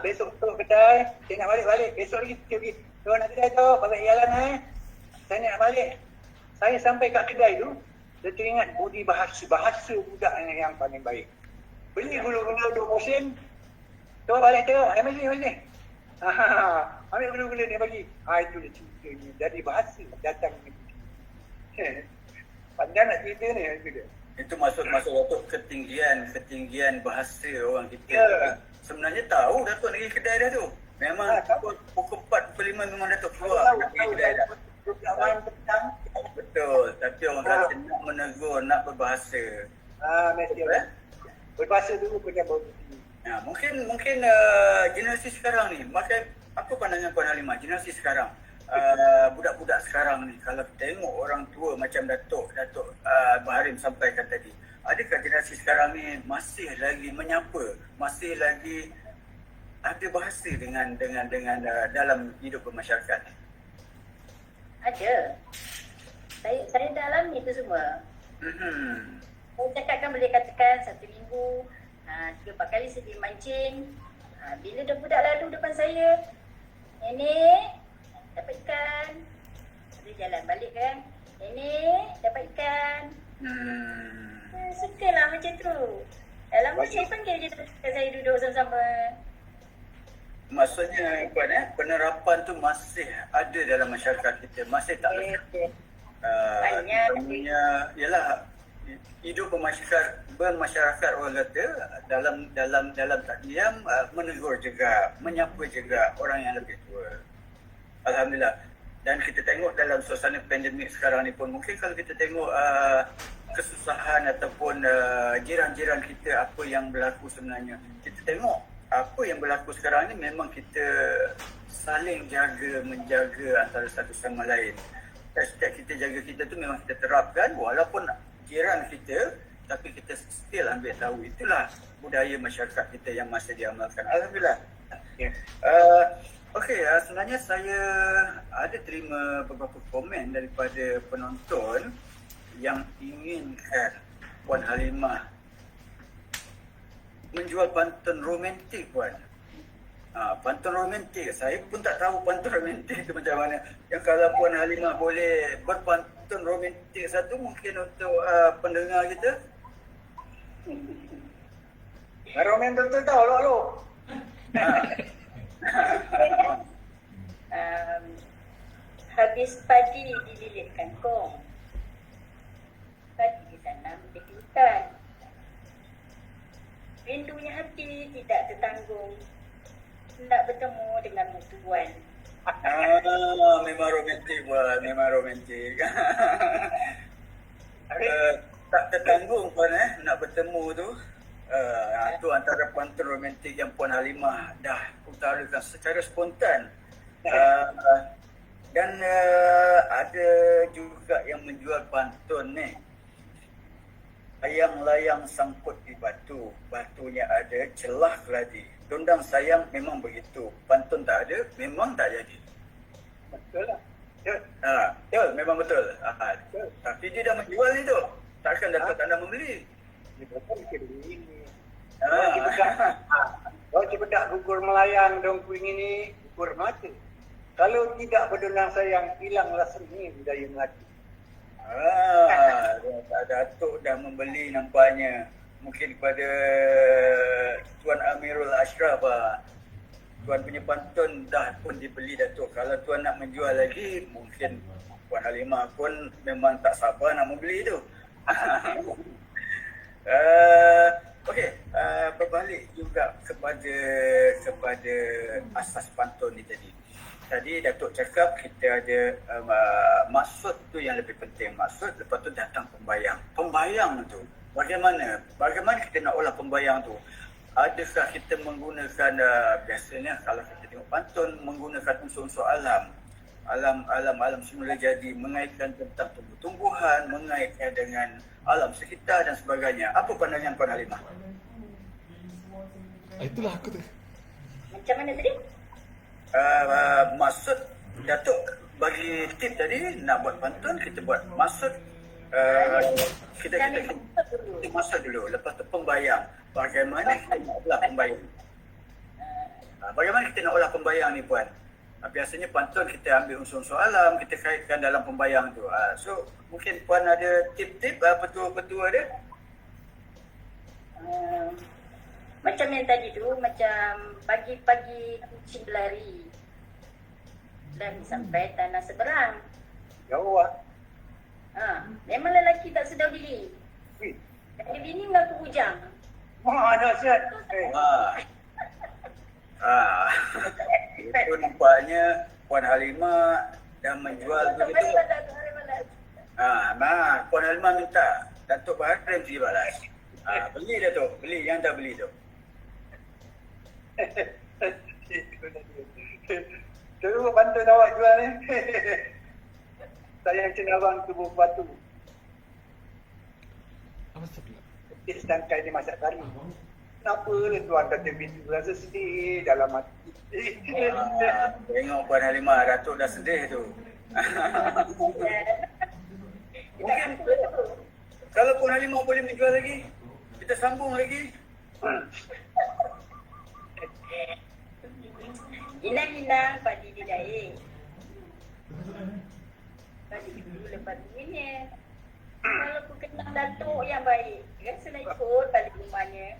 Besok tu kedai, saya nak balik. Besok lagi, pergi. Tu nak kedai tu, balik jalan saya nak balik. Saya sampai kat kedai tu, saya teringat budi bahasa budak yang paling baik. Beli gula-gula 2 sen. Tu balik tu, ambil. Ambil gula-gula ni bagi. Itu dia ceritanya. Dari bahasa datang ni. Pandai nak cerita ni. Itu maksud Datuk ketinggian bahasa orang kita. Sebenarnya tahu Datuk nak pergi kedai dah tu. Memang pukul 4, pukul 5 memang Datuk keluar nak pergi kedai dah. Betul. Tapi orang kata nak menegur, nak berbahasa. Mesti lah. Berbahasa dulu punya berbudi. Mungkin generasi sekarang ni, apa pandangan Puan Halimah? Generasi sekarang, budak-budak sekarang ni, kalau tengok orang tua macam Datuk Baharim sampaikan tadi, adakah generasi sekarang ni masih lagi menyapa, masih lagi ada bahasa dengan dalam hidup bermasyarakat? Ada. Saya dah alami itu semua. Saya cakapkan, boleh katakan 1 minggu 3-4 kali saya pergi mancing. Bila dah budak lalu depan saya, nenek dapat ikan, dia jalan balik kan, nenek dapat ikan. Sukalah macam tu. Lama saya panggil je saya duduk sama-sama. Maksudnya Puan, penerapan tu masih ada dalam masyarakat kita, masih tak lepas. Banyak. Ialah hidup bermasyarakat orang kata dalam tak diam, menegur juga, menyapa juga orang yang lebih tua. Alhamdulillah. Dan kita tengok dalam suasana pandemik sekarang ni pun, mungkin kalau kita tengok kesusahan ataupun jiran-jiran kita, apa yang berlaku sebenarnya, kita tengok apa yang berlaku sekarang ni memang kita saling menjaga antara satu sama lain. Setiap kita jaga kita tu memang kita terapkan, walaupun jiran kita, tapi kita still ambil tahu. Itulah budaya masyarakat kita yang masih diamalkan. Alhamdulillah. Okey, sebenarnya saya ada terima beberapa komen daripada penonton yang inginkan Puan Halimah menjual pantun romantik, Puan. Pantun romantik, saya pun tak tahu pantun romantik itu macam mana. Yang kalau Puan Halimah boleh berpantun romantik satu, mungkin untuk pendengar kita. Roman betul tahu lo. Habis padi dililit kangkung, padi ditanam di hutan. Rindunya hati tidak tertanggung, nak bertemu dengan tuan. Memang romantik buat, memang romantik. Tak tertanggung Puan nak bertemu tu. Itu antara pantun romantik yang Puan Halimah dah utarakan secara spontan. Dan ada juga yang menjual pantun ni. Layang-layang sangkut di batu, batunya ada celah keladi. Dondang sayang memang begitu. Pantun tak ada, memang tak jadi. Betul lah. Ya. Betul, memang betul. Tapi dia dah menjual ni tu. Takkan Datuk tak nak membeli. Dia kata mungkin ini. Kalau cibedak gugur melayang dong kuing ini, gugur mati. Kalau tidak berdendang sayang, hilanglah seni budaya Melati. Datuk dah membeli nampaknya. Mungkin kepada Tuan Amirul Ashraf. Tuan punya pantun dah pun dibeli Datuk. Kalau Tuan nak menjual lagi, mungkin Puan Halimah pun memang tak sabar nak membeli tu. Okey, berbalik juga kepada asas pantun ni tadi. Tadi Datuk cakap kita ada maksud tu yang lebih penting. Maksud, lepas tu datang pembayang. Pembayang tu, bagaimana kita nak olah pembayang tu? Adakah kita menggunakan, biasanya kalau kita tengok pantun, menggunakan unsur-unsur alam semula jadi, mengaitkan tentang tumbuh-tumbuhan, mengaitkan dengan alam sekitar dan sebagainya. Apa pandangan Puan Halimah? Itulah aku tu. Macam mana tadi? Maksud Datuk bagi tip tadi, nak buat pantun kita buat maksud, kita maksud dulu, lepas tu pembayang. Bagaimana kita nak olah pembayang? Bagaimana kita nak olah pembayang ni Puan? Biasanya pantun kita ambil unsur-unsur alam, kita kaitkan dalam pembayang tu. So mungkin Puan ada tip-tip, petua-petua dia? Macam yang tadi tu, macam pagi-pagi kucing berlari dan sampai tanah seberang. Jauh lah. Memang lelaki tak sedar diri. Jadi bini mengaku bujang. Mana sihat? Itu nampaknya Puan Halimah dah menjual begitu. Puan Halimah minta Datuk Baharim je balas. Beli dah tu, beli yang dah beli tu. Terus pantun awak jual ni. Sayang cenabang tubuh batu. Apa sebelah? Sedangkan dia masak kari. Kenapa lah tuan kata begitu? Rasa sedih dalam hati. Tengok Puan Halimah, Datuk dah sedih tu. Mungkin kalau Puan Halimah boleh menjual lagi, kita sambung lagi. Inang-inang padi di daik. Padi dulu lepas ini. Kalau aku kenal Datuk yang baik, rasa nak ikut balik rumahnya.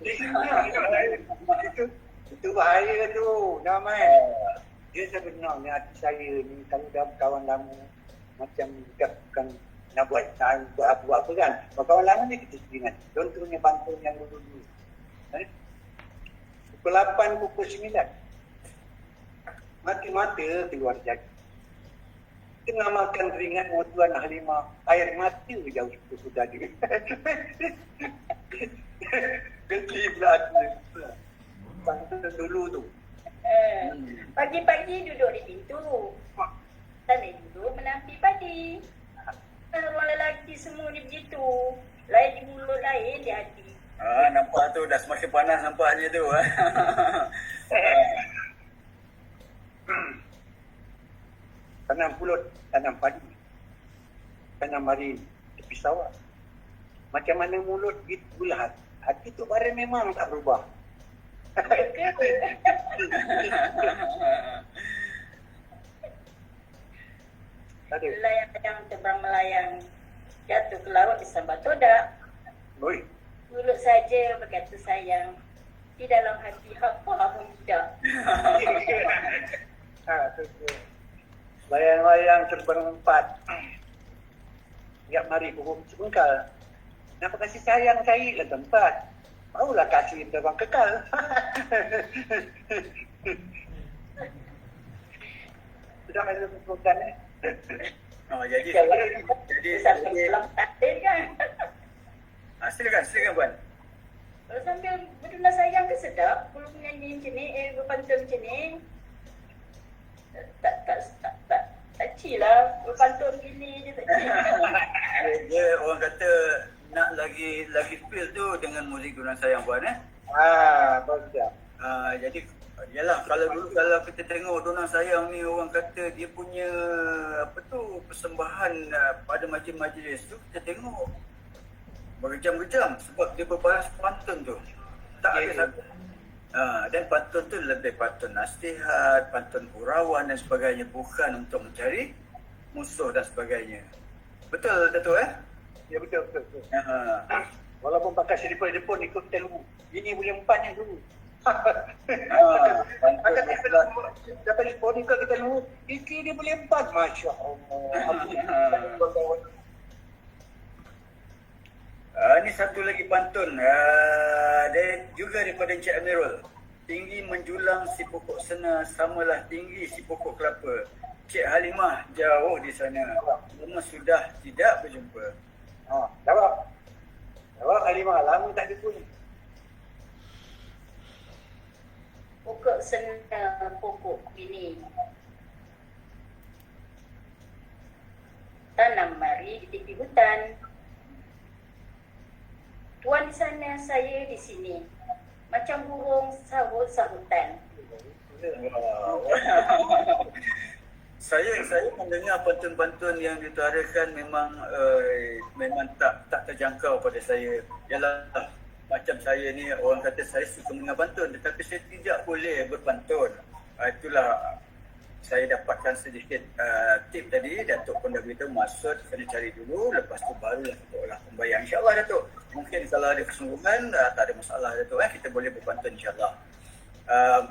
Itu bahaya tu, Namai. Dia sebenarnya hati saya ni, kalau dah kawan lama, macam bukan nak buat apa kan. Kalau kawan lama ni kita ingat. Contohnya pantun yang dulu-dulu. Pukul 8, pukul 9. Mati-mata keluar jaga. Tengah makan teringat Tuan Halimah, air mata jauh itu sudah dia. Geli pula hati. Pantun dulu tu. Pagi-pagi duduk di pintu. Sambil duduk menampi padi. Orang lelaki semua ni begitu. Lain di mulut, lain di hati. Nampak tu dah semakin panas nampaknya tu. Tanam pulut, tanam padi, tanam mari tepi sawah. Macam mana mulut gitu pula hati tu barang memang tak berubah. Layang-layang terbang melayang, jatuh ke laut disambar todak. Oi. Mulut saja berkata sayang, di dalam hati apa pun tidak. Layang-layang terbang empat. Tiap mari pukul sebengkal. Kenapa kasih sayang cari ke tempat? Maulah kasih terbang kekal. Sudah ada keputusan ni. Jadi Dia sambil pulang takdir kan. silakan Puan. Kalau sambil berduna sayang ke sedap, belum nyanyi macam ni, berpantun macam ni. Tak chill lah, berpantun gini je tak chill. Dia orang kata nak lagi feel tu dengan muzik Durang Sayang Puan Bagus dah. Jadi yalah, kalau kita tengok Durang Sayang ni, orang kata dia punya persembahan pada majlis-majlis tu kita tengok berjam-jam sebab dia berbalas pantun tu. Tak ada satu. Dan pantun tu lebih pantun nasihat, pantun hurauan dan sebagainya, bukan untuk mencari musuh dan sebagainya. Betul Datuk Ya betul. Walaupun pakai telefon ikut telefon. Ini boleh empatnya dulu. Pakai telefon ikut kita dulu. Iki dia boleh empat. Masya Allah. Ni satu lagi pantun. Dia juga daripada Encik Amirul. Tinggi menjulang si pokok sena, samalah tinggi si pokok kelapa. Cik Halimah jauh di sana, lama sudah tidak berjumpa. Jawab Halimah, lama tak jumpa ni. Pokok sena, pokok bini. Tanam mari di tepi hutan. Tuan di sana, saya di sini. Macam burung sahut-sahutan. Saya mendengar pantun-pantun yang diutarakan memang tak terjangkau pada saya. Yalah, macam saya ni, orang kata saya suka mendengar pantun tetapi saya tidak boleh berpantun. Itulah saya dapatkan sedikit tip tadi. Datuk pun dah beritahu maksud kena cari dulu, lepas tu barulah kita olah pembayang. InsyaAllah Datuk. Mungkin kalau ada kesungguhan tak ada masalah Datuk, kita boleh berpantun insyaAllah.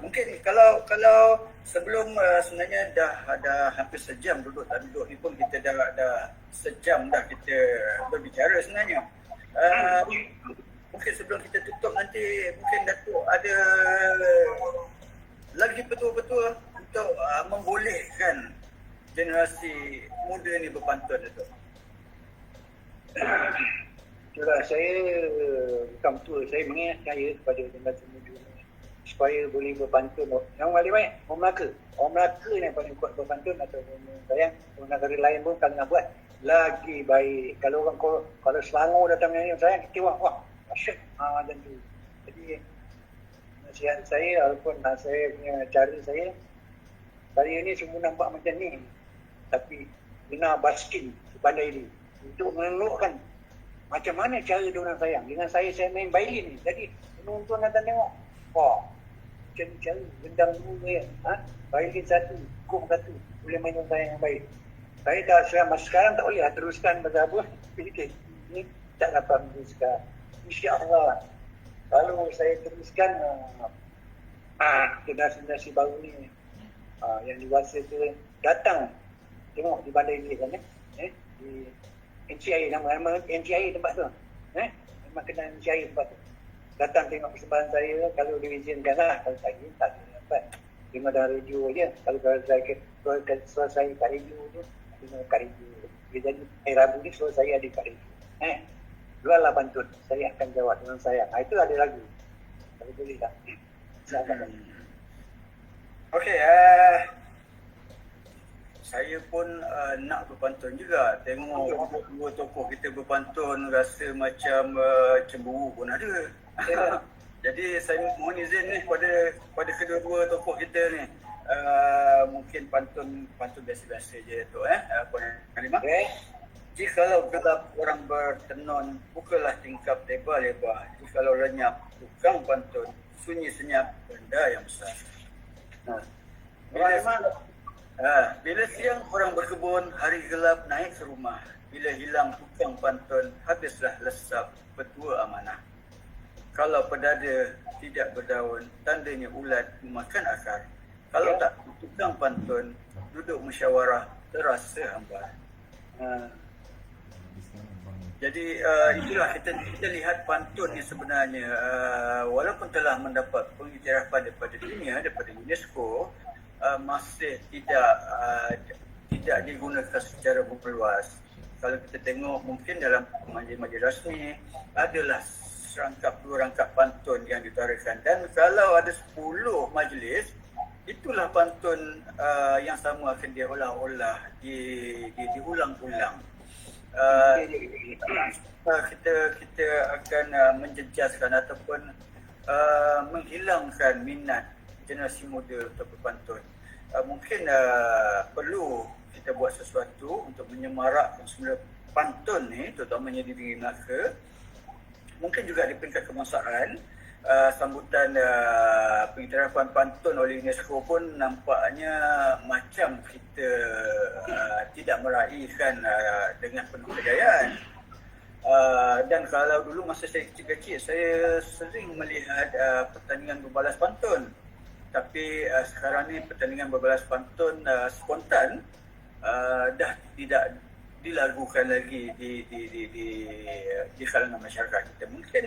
Mungkin kalau sebelum sebenarnya dah hampir sejam duduk ni pun kita dah sejam dah kita berbicara sebenarnya. Mungkin sebelum kita tutup nanti mungkin Datuk ada lagi betul-betul untuk membolehkan generasi muda ni berpantun Datuk. Itulah saya bukan betul, saya mengingat saya kepada generasi muda ni supaya boleh berpantun. Yang paling baik orang Melaka ni yang paling kuat berpantun atau sayang. Orang negara lain pun kalau nak buat lagi baik. Kalau Selangor datang nyanyi sayang, kita wah asyik macam tu. Jadi nasihat saya walaupun saya punya cara saya ni semua nampak macam ni, tapi kena baskin sepandai ini untuk menelukkan macam mana cara diorang sayang. Dengan saya main violin ni, jadi penonton datang tengok, macam ni cara gendang dua violin satu, kong satu, boleh main dengan sayang yang baik. Saya dah sekarang tak boleh teruskan pasal apa, fikir ni tak dapat teruskan. InsyaAllah kalau saya teruskan generasi baru ni yang dewasa tu datang tengok di bandar ini kan di NCI, nama NCI tempat tu memang kena NCI tempat tu, datang tengok persembahan saya kalau diizinkan lah. Kalau saya tak dapat tengok dalam radio je. Kalau suara saya kat radio tu tengok kat radio. Jadi Rabu ni suara saya ada kat radio. Juallah pantun, saya akan jawab dengan sayang. Itu ada lagu kalau boleh tak. Okey, saya pun nak berpantun juga. Tengok dua tokoh kita berpantun rasa macam cemburu pun ada. Jadi saya mohon izin ni pada kedua-dua tokoh kita ni. Mungkin pantun biasa-biasa je tu Puan Halimah. Jikalau gelap orang bertenun, bukalah tingkap lebar-lebar. Jikalau lenyap tukang pantun, sunyi senyap benda yang besar. Bila siang orang berkebun, hari gelap naik ke rumah. Bila hilang tukang pantun, habislah lesap petua amanah. Kalau pedada tidak berdaun, tandanya ulat memakan akar. Kalau tak tukang pantun, duduk musyawarah terasa hambar. Jadi itulah kita lihat pantun ni sebenarnya walaupun telah mendapat pengiktirafan daripada dunia, daripada UNESCO, masih tidak digunakan secara berluas. Kalau kita tengok mungkin dalam majlis-majlis rasmi adalah serangkap 2 rangkap pantun yang ditarikan, dan kalau ada 10 majlis, itulah pantun yang sama akan diulang-ulang, diulang-ulang. Kita akan menjejaskan ataupun menghilangkan minat generasi muda untuk berpantun. Mungkin perlu kita buat sesuatu untuk menyemarakkan semula pantun ni, terutamanya di Negeri Melaka. Mungkin juga di peringkat kebangsaan, sambutan pengiktirafan pantun oleh UNESCO pun nampaknya macam kita tidak meraihkan dengan penuh kejayaan. Dan kalau dulu masa saya kecil-kecil, saya sering melihat pertandingan berbalas pantun. Tapi sekarang ni pertandingan berbalas pantun spontan dah tidak dilakukan lagi di kalangan masyarakat kita. Mungkin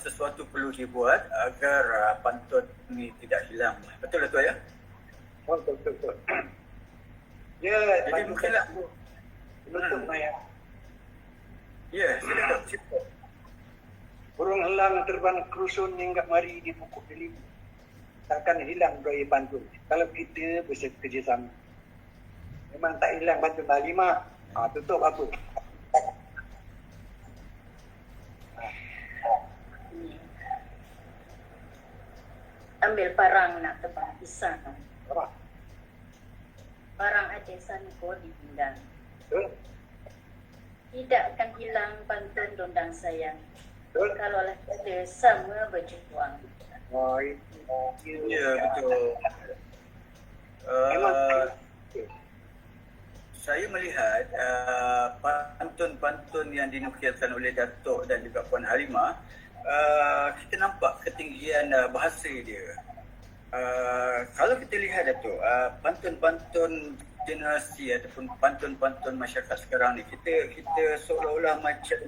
sesuatu perlu dibuat agar pantun ini tidak hilang. Betul lah tu ya? Betul. Ya, jadi mungkinlah betul Maya. Ya, silakan. Burung elang terbang kerusun hingga mari di pokok delima. Takkan hilang budaya pantun kalau kita bekerjasama. Memang tak hilang pantun Dalima. Tutup apa? Ambil parang nak tebang pisang. Apa? Parang ada sangko di pinggang. Betul? Tidak akan hilang pantun dondang sayang. Betul? Kalau lah ada sama berjuang. Itu. Ya, betul. Memang Saya melihat pantun-pantun yang dinukilkan oleh Datuk dan juga Puan Halimah, kita nampak ketinggian bahasa dia. Kalau kita lihat Datuk, pantun-pantun generasi ataupun pantun-pantun masyarakat sekarang ni, kita seolah-olah macam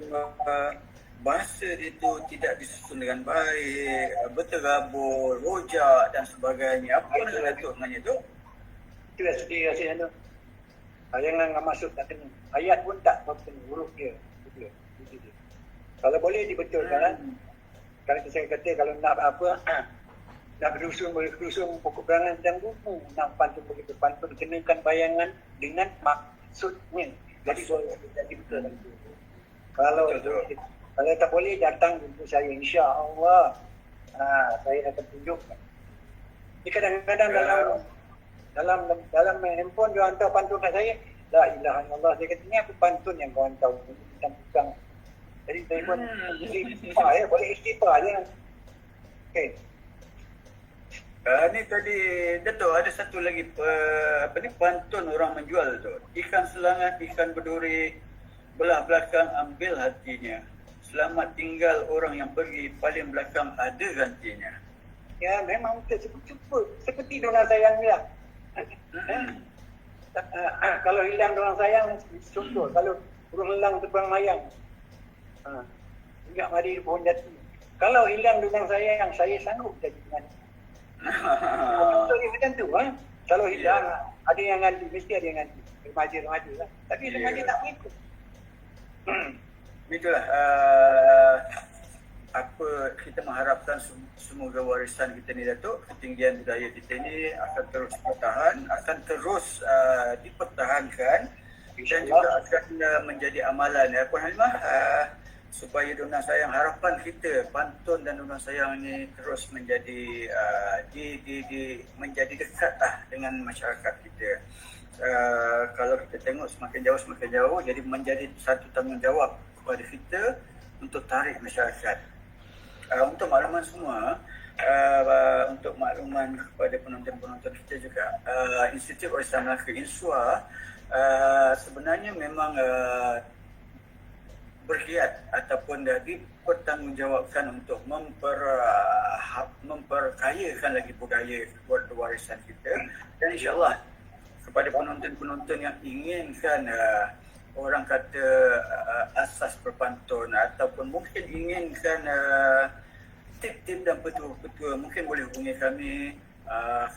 bahasa itu tidak disusun dengan baik, berterabur, rojak dan sebagainya. Apa pandangan Datuk mengenai itu? itu yang sedih rasanya tu. Jangan masuk tak kena. Ayat pun tak kena huruf dia. Itu dia. Kalau boleh dibetulkan. Kalau saya kata kalau nak apa, nak berusung boleh berusung pokok berangan dan buku. Nak pantun boleh berpantun, kenakan bayangan dengan maksudnya. Jadi betul. Kalau tak boleh datang jumpa saya, insya-Allah. Saya akan tunjukkan. Ini kadang-kadang dalam handphone dia hantar pantun kat saya. La ilaha illallah. Saya kata, ni apa pantun yang kau hantar? Bukan. Jadi saya pun boleh istighfar je. Okey. Ni tadi Datuk ada satu lagi pantun orang menjual tu. Ikan selangat, ikan berduri, belah belakang ambil hatinya. Selamat tinggal orang yang pergi, paling belakang ada gantinya. Ya, memang kita sebut seperti orang sayang ni lah. Kalau hilang orang sayang, contoh. Kalau burung elang terbang layang, ingat mari pohon jati. Kalau hilang orang sayang, saya sanggup jadi dengan. Contoh dia macam tu. Kalau hilang, ada yang ganti, mesti ada yang ganti. Remaja lah. Tapi remaja tak mengikut. Itulah apa kita mengharapkan semoga warisan kita ni Datuk, ketinggian budaya kita ni akan terus bertahan, akan terus dipertahankan dan juga akan menjadi amalan ya Puan Halimah, supaya Dondang Sayang, harapan kita pantun dan Dondang Sayang ni terus menjadi menjadi dekatlah dengan masyarakat kita. Kalau kita tengok semakin jauh jadi menjadi satu tanggungjawab kepada kita untuk tarik masyarakat. Untuk makluman semua, untuk makluman kepada penonton-penonton kita juga, Institut Warisan Melaka INSWA sebenarnya memang bergiat ataupun dah dipertanggungjawabkan untuk memperkayakan lagi budaya warisan kita, dan insyaAllah kepada penonton-penonton yang inginkan orang kata asas berpantun ataupun mungkin inginkan tip-tip dan petua-petua, mungkin boleh hubungi kami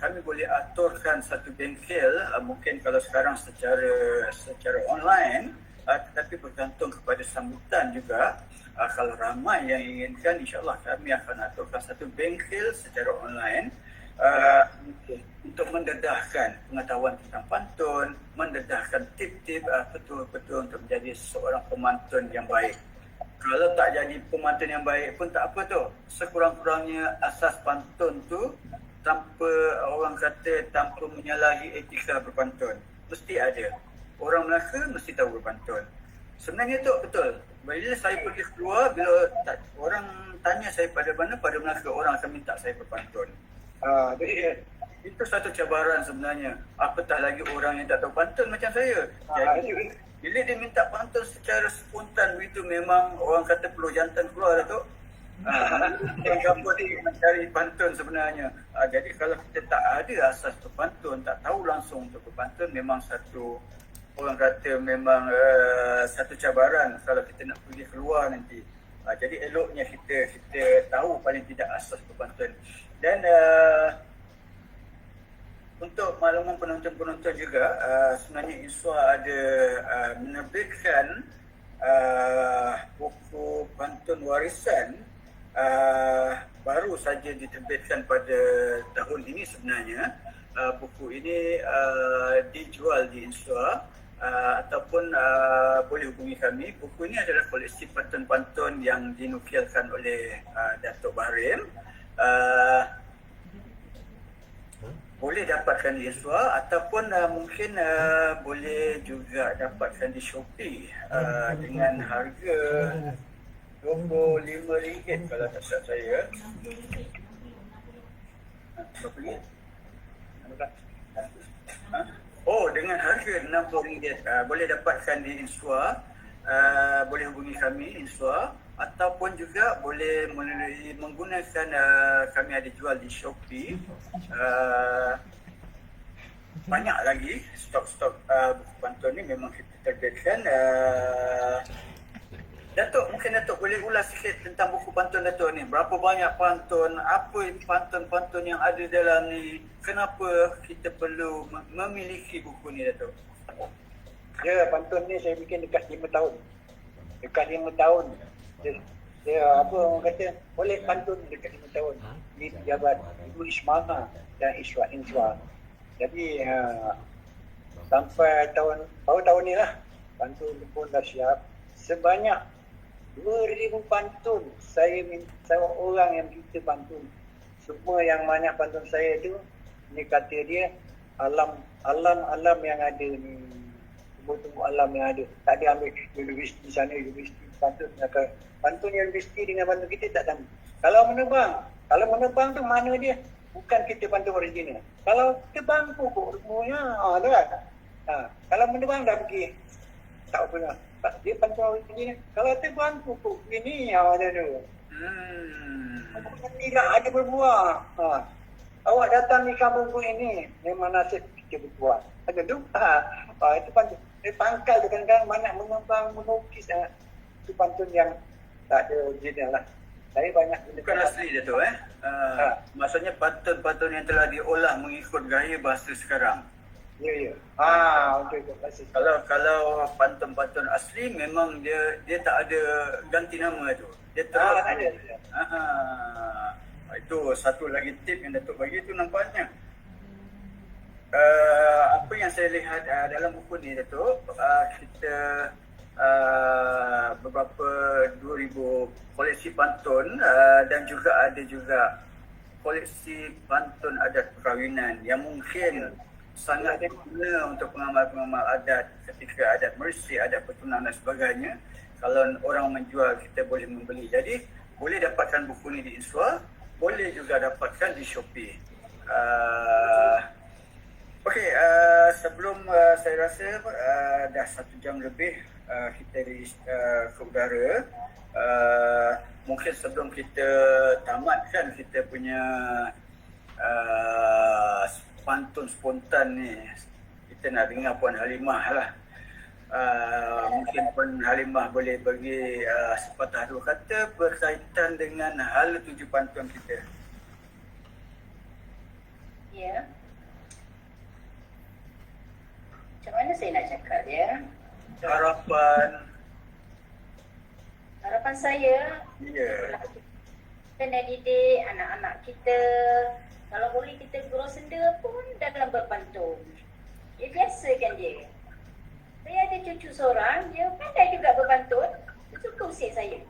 kami boleh aturkan satu bengkel, mungkin kalau sekarang secara online, tetapi bergantung kepada sambutan juga. Kalau ramai yang inginkan, insyaAllah kami akan aturkan satu bengkel secara online untuk mendedahkan pengetahuan tentang pantun, mendedahkan tip-tip betul-betul untuk menjadi seorang pemantun yang baik. Kalau tak jadi pemantun yang baik pun tak apa tu. Sekurang-kurangnya asas pantun tu tanpa menyalahi etika berpantun. Mesti ada. Orang Melaka mesti tahu berpantun. Sebenarnya tu betul. Bila saya pergi keluar, bila orang tanya saya pada Melaka, orang akan minta saya berpantun. Jadi Itu satu cabaran sebenarnya. Apatah lagi orang yang tak tahu pantun macam saya. Jadi, bila dia minta pantun secara spontan begitu, memang orang kata peluh jantan keluar tu. Yang apa dia mencari pantun sebenarnya. Jadi kalau kita tak ada asas berpantun, tak tahu langsung untuk berpantun, memang satu, orang kata memang satu cabaran kalau kita nak pergi keluar nanti. Jadi eloknya kita tahu paling tidak asas berpantun. Dan untuk makluman penonton-penonton juga, sebenarnya INSWA ada menerbitkan buku pantun warisan, baru saja diterbitkan pada tahun ini sebenarnya. Buku ini dijual di INSWA, ataupun boleh hubungi kami. Buku ini adalah koleksi pantun-pantun yang dinukilkan oleh Datuk Bahrim. Boleh dapatkan di INSWA ataupun mungkin boleh juga dapatkan di Shopee dengan harga RM25 kalau tak salah saya. Berapa ringgit? Oh, dengan harga RM60. Boleh dapatkan di INSWA. Boleh hubungi kami INSWA, ataupun juga boleh menggunakan kami ada jual di Shopee. Banyak lagi stok-stok buku pantun ni memang kita terbitkan. Datuk, mungkin Datuk boleh ulas sikit tentang buku pantun Datuk ni. Berapa banyak pantun, apa pantun-pantun yang ada dalam ni, kenapa kita perlu memiliki buku ni Datuk? Ya, pantun ni saya bikin dekat 5 tahun. Dekat 5 tahun. Dia apa orang kata, boleh pantun dekat 5 tahun. Di pejabat Ibu Ismana dan INSWA. Jadi sampai tahun ni lah, pantun pun dah siap. Sebanyak 2,000 pantun saya orang yang kita pantun. Semua yang banyak pantun saya tu, ni kata dia alam yang ada ni, tumbuh alam yang ada. Tak ada ambil universiti sana, universiti pantun. Pantun universiti dengan pantun kita tak sama. Kalau menebang tu mana dia? Bukan kita pantun original. Kalau tebang pokok semuanya, tu kan. Kalau menebang dah pergi. Tak pernah. Dia pantun original. Kalau tebang pokok gini, ada tu. Tidak ada berbuah. Awak datang di kampung ini, memang nasib kita berbuah. Ada tu. Itu pantun. Pangkal tu kadang-kadang banyak menebang, menukis. Itu pantun yang tak ada original lah. Saya banyak Bukan asli dia tu maksudnya pantun-pantun yang telah diolah mengikut gaya bahasa sekarang. Ya. Untuk itu kasih. Kalau pantun-pantun asli memang dia tak ada ganti nama tu. Dia terus ada. Itu satu lagi tip yang Datuk bagi tu nampaknya. Apa yang saya lihat dalam buku ni Datuk, kita beberapa 2,000 koleksi pantun dan juga ada juga koleksi pantun adat perkahwinan yang mungkin sangat berguna untuk pengamal-pengamal adat ketika adat mersi, adat pertunangan dan sebagainya. Kalau orang menjual, kita boleh membeli. Jadi boleh dapatkan buku ni di INSWA, boleh juga dapatkan di Shopee. Okey, sebelum saya rasa dah 1 jam lebih kita ke udara. Mungkin sebelum kita tamatkan kita punya pantun spontan ni, kita nak dengar Puan Halimah lah. Mungkin Puan Halimah boleh bagi sepatah dua kata berkaitan dengan hala tuju pantun kita. Ya. Macam mana saya nak cakap ya? Harapan saya, Ya. kena didik anak-anak kita. Kalau boleh kita grow senda pun dalam berpantun. Dia biasakan dia. Saya ada cucu seorang, dia pandai juga berpantun. Dia suka usik saya.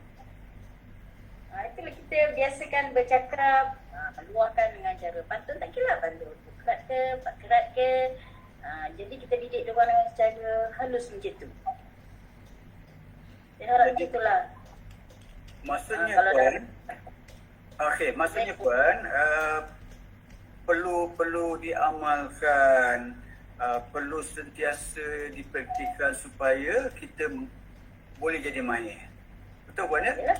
Itulah kita biasakan bercakap, luahkan dengan cara pantun, tak kira pantun. Kerat ke, pak kerat ke. Jadi kita didik dia orang dengan secara halus macam tu. Saya harap Jadi, itulah. Maksudnya Kalau Puan, maksudnya Puan, perlu diamalkan, perlu sentiasa dipraktikkan supaya kita boleh jadi mahir. Betul Puan ya? Ya.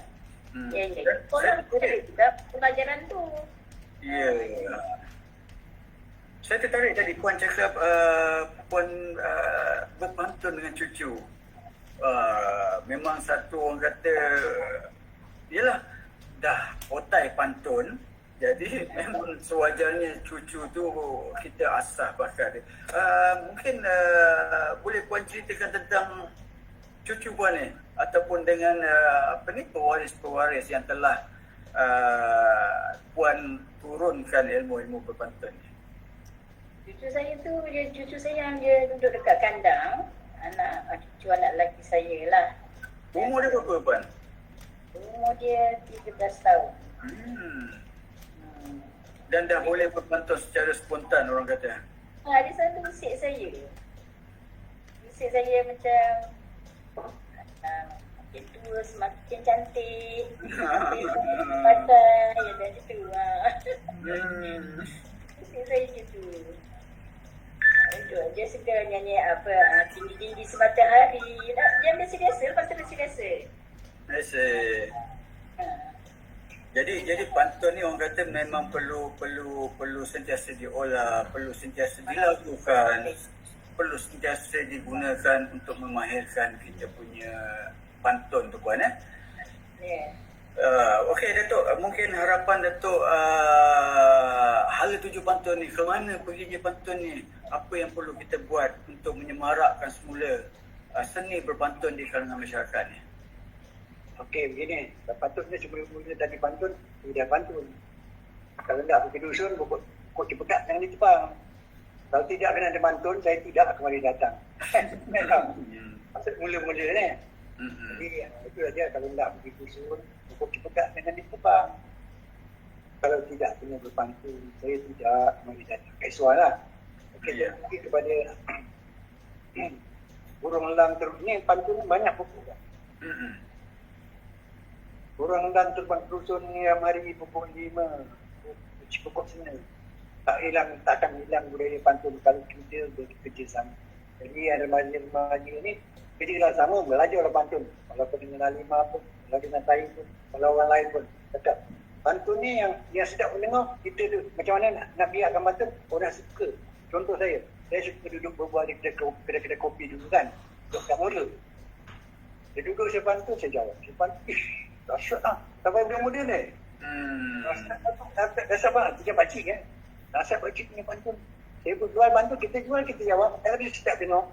Ya. Sekolah ada juga pelajaran tu. Ya. Saya tertarik tadi Puan cakap Puan berpantun dengan cucu. Memang satu orang kata, yelah, dah otai pantun. Jadi memang sewajarnya cucu tu kita asah bakat dia. Mungkin boleh Puan ceritakan tentang cucu Puan ni ataupun dengan pewaris-pewaris yang telah Puan turunkan ilmu-ilmu berpantun ni. Cucu saya tu, cucu saya yang dia duduk dekat kandang. Cucu anak lelaki saya lah. Umur dia berapa Puan? Umur dia 13 tahun. Dan dah boleh berpantun secara spontan orang kata. Dia selalu usik saya. Usik saya macam makin tua semakin cantik. Makin pakai, ya dah gitu. Usik saya gitu. Dia suka nyanyi tinggi-tinggi semata hari. Dia biasa-biasa, lepas tu biasa-biasa. Biasa. Jadi pantun ni orang kata memang perlu sentiasa diolah, perlu sentiasa dilakukan, perlu sentiasa digunakan untuk memahirkan kita punya pantun tu Puan Ya. Okey Datuk, mungkin harapan Datuk hala tuju pantun ni, ke mana perginya pantun ni, apa yang perlu kita buat untuk menyemarakkan semula seni berpantun di kalangan masyarakat ni? Okey, begini. Patutnya sebelum mula tadi pantun, dia pantun. Kalau tak pergi dusun, kok cipekat jangan di Jepang. Kalau tidak kena ada pantun, saya tidak kembali datang. Maksud mula-mula ni. Jadi itulah dia, kalau tak pergi dusun, kok cipekat jangan di Jepang. Kalau tidak kena berpantun, saya tidak kembali datang. Kaisuan lah. Okey, saya pergi kepada burung elang terus. Ni pantun banyak pokok kan. Burung elang terbang ke rusun yang hari pukul 5 pokok sana. Takkan hilang budaya pantun kalau kita bekerja sama. Jadi ada remaja-remaja ni kerja sama, belajar pantun. Kalau dengan Halimah pun, kalau dengan saya pun, kalau orang lain pun. Tetap pantun ni yang sedap mendengar, kita tu macam mana nak biarkan pantun, orang suka. Contoh saya suka duduk berbual di kedai kopi dulu kan. Dekat mula. Dia duduk saya pantun, saya jawab. Saya pantun, dahsyat lah. Sampai muda-muda ni. Dasar banget, dia pakcik kan. Dasar pakcik punya pantun. Saya jual pantun, kita jual, kita jawab. Tapi dia sedap tengok.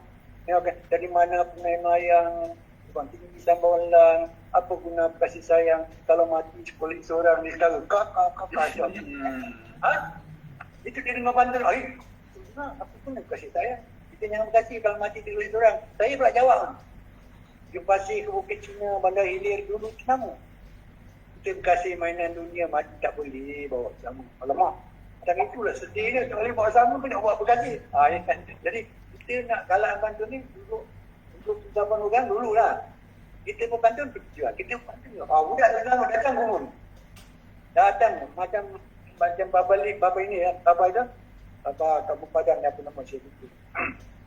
Tengok dari mana penema yang tinggi sambal lang, apa guna kasih sayang, kalau mati sekolah seorang ni sekarang. Kakak. Itu dia dengar pantun. Apa guna kasih sayang? Kita jangan kasih kalau mati sekolah seorang. Saya pula jawab. Jumpa pasir ke Bukit Cina, Bandar Hilir dulu sama. Kita berkasih mainan dunia, mati tak boleh bawa sama. Alamak, macam itulah sedihnya, tak boleh bawa sama pun nak bawa berkasih. Jadi kita nak kalah pantun ni dulu untuk zaman orang dulu lah. Kita pun pantun, kita pantun. Budak datang kumun. Datang macam baba ini ya, baba itu. Baba Kampung Padang ni apa nama saya itu.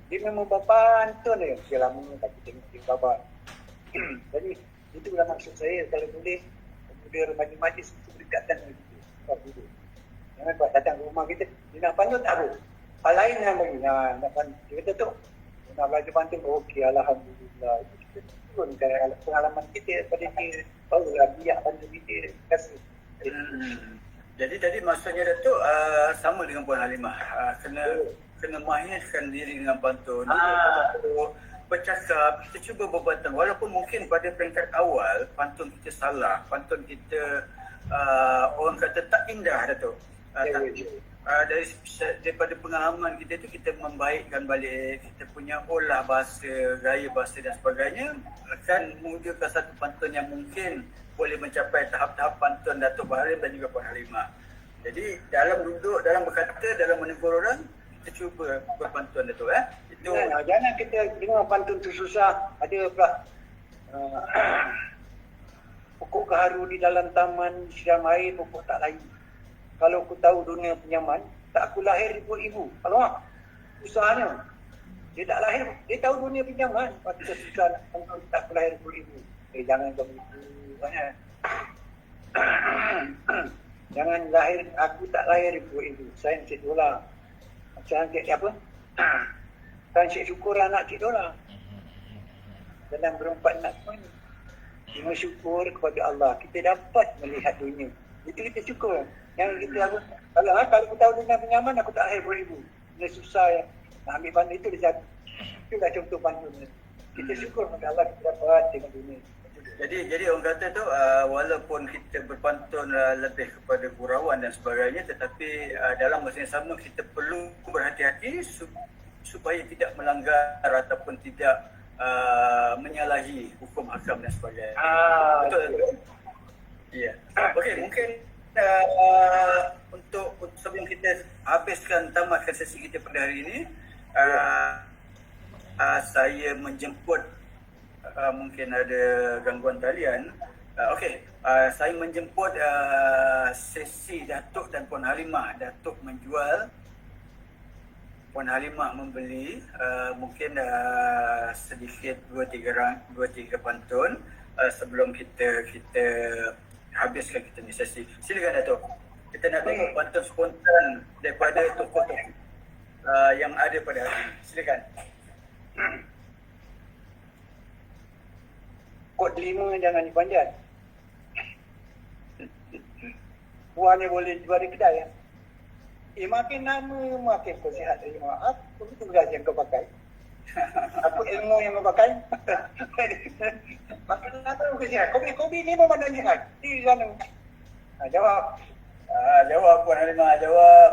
Dia memang pantun dia. Dia lama tak tengok baba. Jadi itulah maksud saya, kalau boleh kemudian remaja-remaja berdekatan dengan kita. Sebab dulu jangan buat datang ke rumah kita, dia nak pantun tak apa. Hal lain yang bagi nak pantun. Dia kata tu nak belajar pantun, okey, Alhamdulillah. Itu kita turunkan pengalaman kita pada dia, barulah biar pantun kita kasih. Jadi tadi maksudnya Datuk sama dengan Puan Halimah, kena mahirkan diri dengan pantun. Bercakap, kita cuba berpantun walaupun mungkin pada peringkat awal pantun kita salah, pantun kita orang kata tak indah Datuk. Daripada pengalaman kita tu kita membaikkan balik, kita punya olah bahasa, gaya bahasa dan sebagainya akan mewujudkan satu pantun yang mungkin boleh mencapai tahap-tahap pantun Datuk Baharim dan juga Puan Halimah. Jadi dalam duduk, dalam berkata, dalam menegur orang, kita cuba berpantun Datuk. Itu Jangan kita dengar pantun tu susah. Ada pula pokok gaharu di dalam taman, siram air, pokok tak layu. Kalau aku tahu dunia penyaman, tak aku lahir di perut ibu. Alamak, susahnya. Dia tak lahir, dia tahu dunia penyaman. Lepas tu susah nak pantun, tak aku lahir di perut ibu. Jangan begitu. Jangan lahir, aku tak lahir di perut ibu. Saya Cik Dola. Macam Cik apa? Kan Cik syukur anak Cik Dola. Dalam berempat nak pun. Cuma syukur kepada Allah. Kita dapat melihat dunia. Itu kita syukur. Yang kita apa? Kalau aku tahu dunia penyaman, aku tak lahir perut ibu. Dia susah ya. Nak ambil pantun itu dia jatuh. Itulah contoh pantun. Kita syukur kepada Allah kita dapat tengok dunia. Jadi orang kata tu walaupun kita berpantun lebih kepada gurauan dan sebagainya, tetapi dalam masa yang sama kita perlu berhati-hati supaya tidak melanggar ataupun tidak menyalahi hukum hakam dan sebagainya. Betul. Ya. Okey, mungkin untuk sebelum kita tamatkan sesi kita pada hari ini, saya menjemput mungkin ada gangguan talian. Saya menjemput sesi Datuk dan Puan Halimah. Datuk menjual, Puan Halimah membeli, mungkin sedikit 2-3 pantun sebelum kita habiskan kita ni sesi. Silakan Datuk. Kita nak tengok pantun spontan daripada tokoh-tokoh yang ada pada hari ini. Silakan. Kod 5 jangan dipanjat. Buahnya boleh jual di kedai ya. Makin lama makin kau sihat dari maaf. Begitu beras yang kau pakai. Apa ilmu yang kau pakai? Makin lama kau sihat. Kopi ni memang dah sihat. Di sana. Jawab. Jawab Puan Halimah, jawab.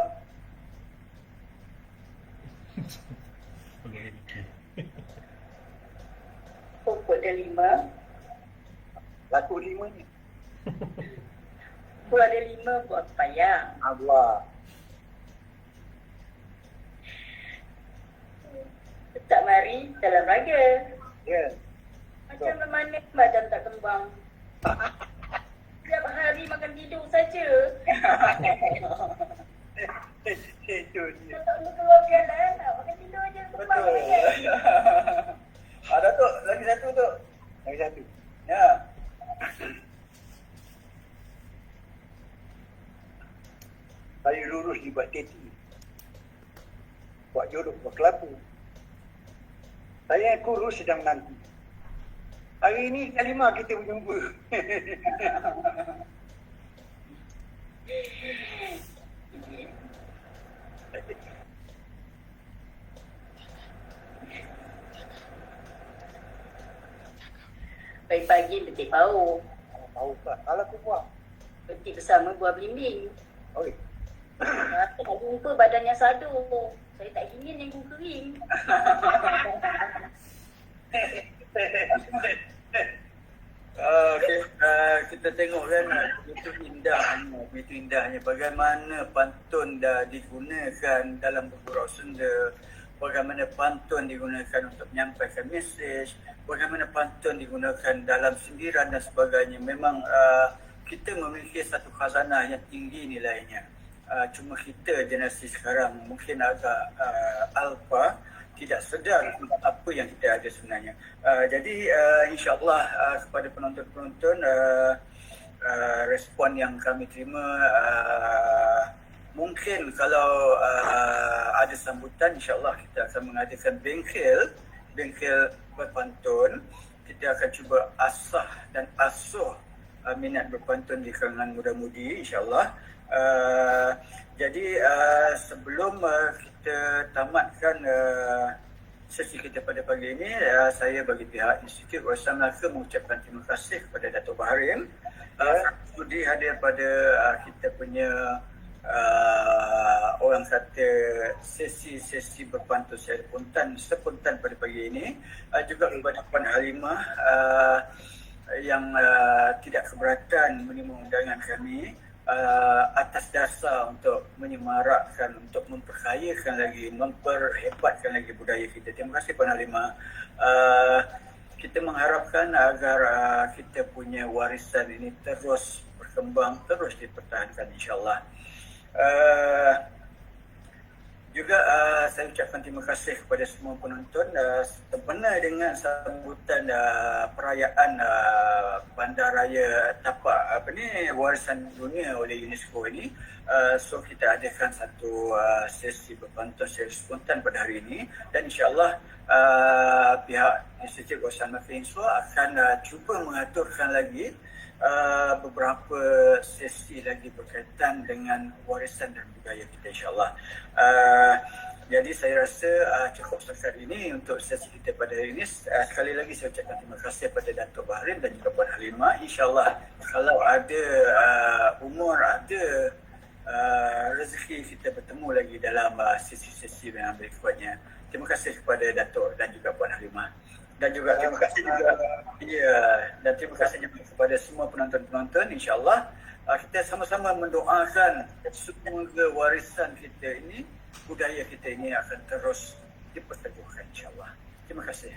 Pokok ada 5. Laku 5 ni. Buah ada 5, buah payang. Allah. Letak mari dalam raga. Ya. Macam mana badan tak kembang. Setiap hari makan tidur saja. Itu dia. Tak perlu keluarkan anak. Makan tidur je kembang. Datuk, lagi satu tu. Lagi satu. Ya. Saya lurus di buat teti. Buat jodoh, buat kelabu. Saya kurus sedang nanti. Hari ini Halimah kita berjumpa. Pagi-pagi petik bau. Tahu tak? Kalau aku buat. Petik bersama buah belimbing. Oi. Aku tak jumpa badan yang sadu. Saya tak ingin yang kering. Kita tengok kan begitu indahnya bagaimana pantun dah digunakan dalam bergurau Sunda, bagaimana pantun digunakan untuk menyampaikan mesej, bagaimana pantun digunakan dalam sindiran dan sebagainya. Memang kita memiliki satu khazanah yang tinggi nilainya. Cuma kita generasi sekarang mungkin agak alpa, tidak sedar apa yang kita ada sebenarnya. Jadi insya-Allah kepada penonton-penonton, respon yang kami terima, mungkin kalau ada sambutan, insya-Allah kita akan mengadakan bengkel berpantun. Kita akan cuba asah dan asuh minat berpantun di kalangan muda-mudi, insya-Allah. Sebelum kita tamatkan sesi kita pada pagi ini, saya bagi pihak Institut Warisan Melaka mengucapkan terima kasih kepada Dato' Baharim sudi hadir pada kita punya orang kata sesi berpantun spontan pada pagi ini, juga kepada Puan Halimah yang tidak keberatan menerima undangan kami atas dasar untuk menyemarakkan, untuk memperkayakan lagi, memperhebatkan lagi budaya kita. Terima kasih Puan Halimah. Kita mengharapkan agar kita punya warisan ini terus berkembang, terus dipertahankan insyaAllah. Juga saya ucapkan terima kasih kepada semua penonton sempena dengan sambutan perayaan Bandaraya Tapak Warisan Dunia oleh UNESCO ini. So kita adakan satu sesi berpantun secara spontan pada hari ini, dan insyaAllah pihak Institut Warisan Melaka akan cuba mengaturkan lagi beberapa sesi lagi berkaitan dengan warisan dan budaya kita insyaAllah. Jadi saya rasa cukup setakat ini untuk sesi kita pada hari ini. Sekali lagi saya ucapkan terima kasih kepada Dato' Baharim dan juga Puan Halimah. InsyaAllah kalau ada umur, ada rezeki, kita bertemu lagi dalam sesi-sesi yang berikutnya. Terima kasih kepada Dato' dan juga Puan Halimah. Dan juga terima kasih juga dan terima kasih juga kepada semua penonton-penonton. InsyaAllah kita sama-sama mendoakan semoga warisan kita ini, budaya kita ini akan terus diperteguhkan insyaAllah. Terima kasih.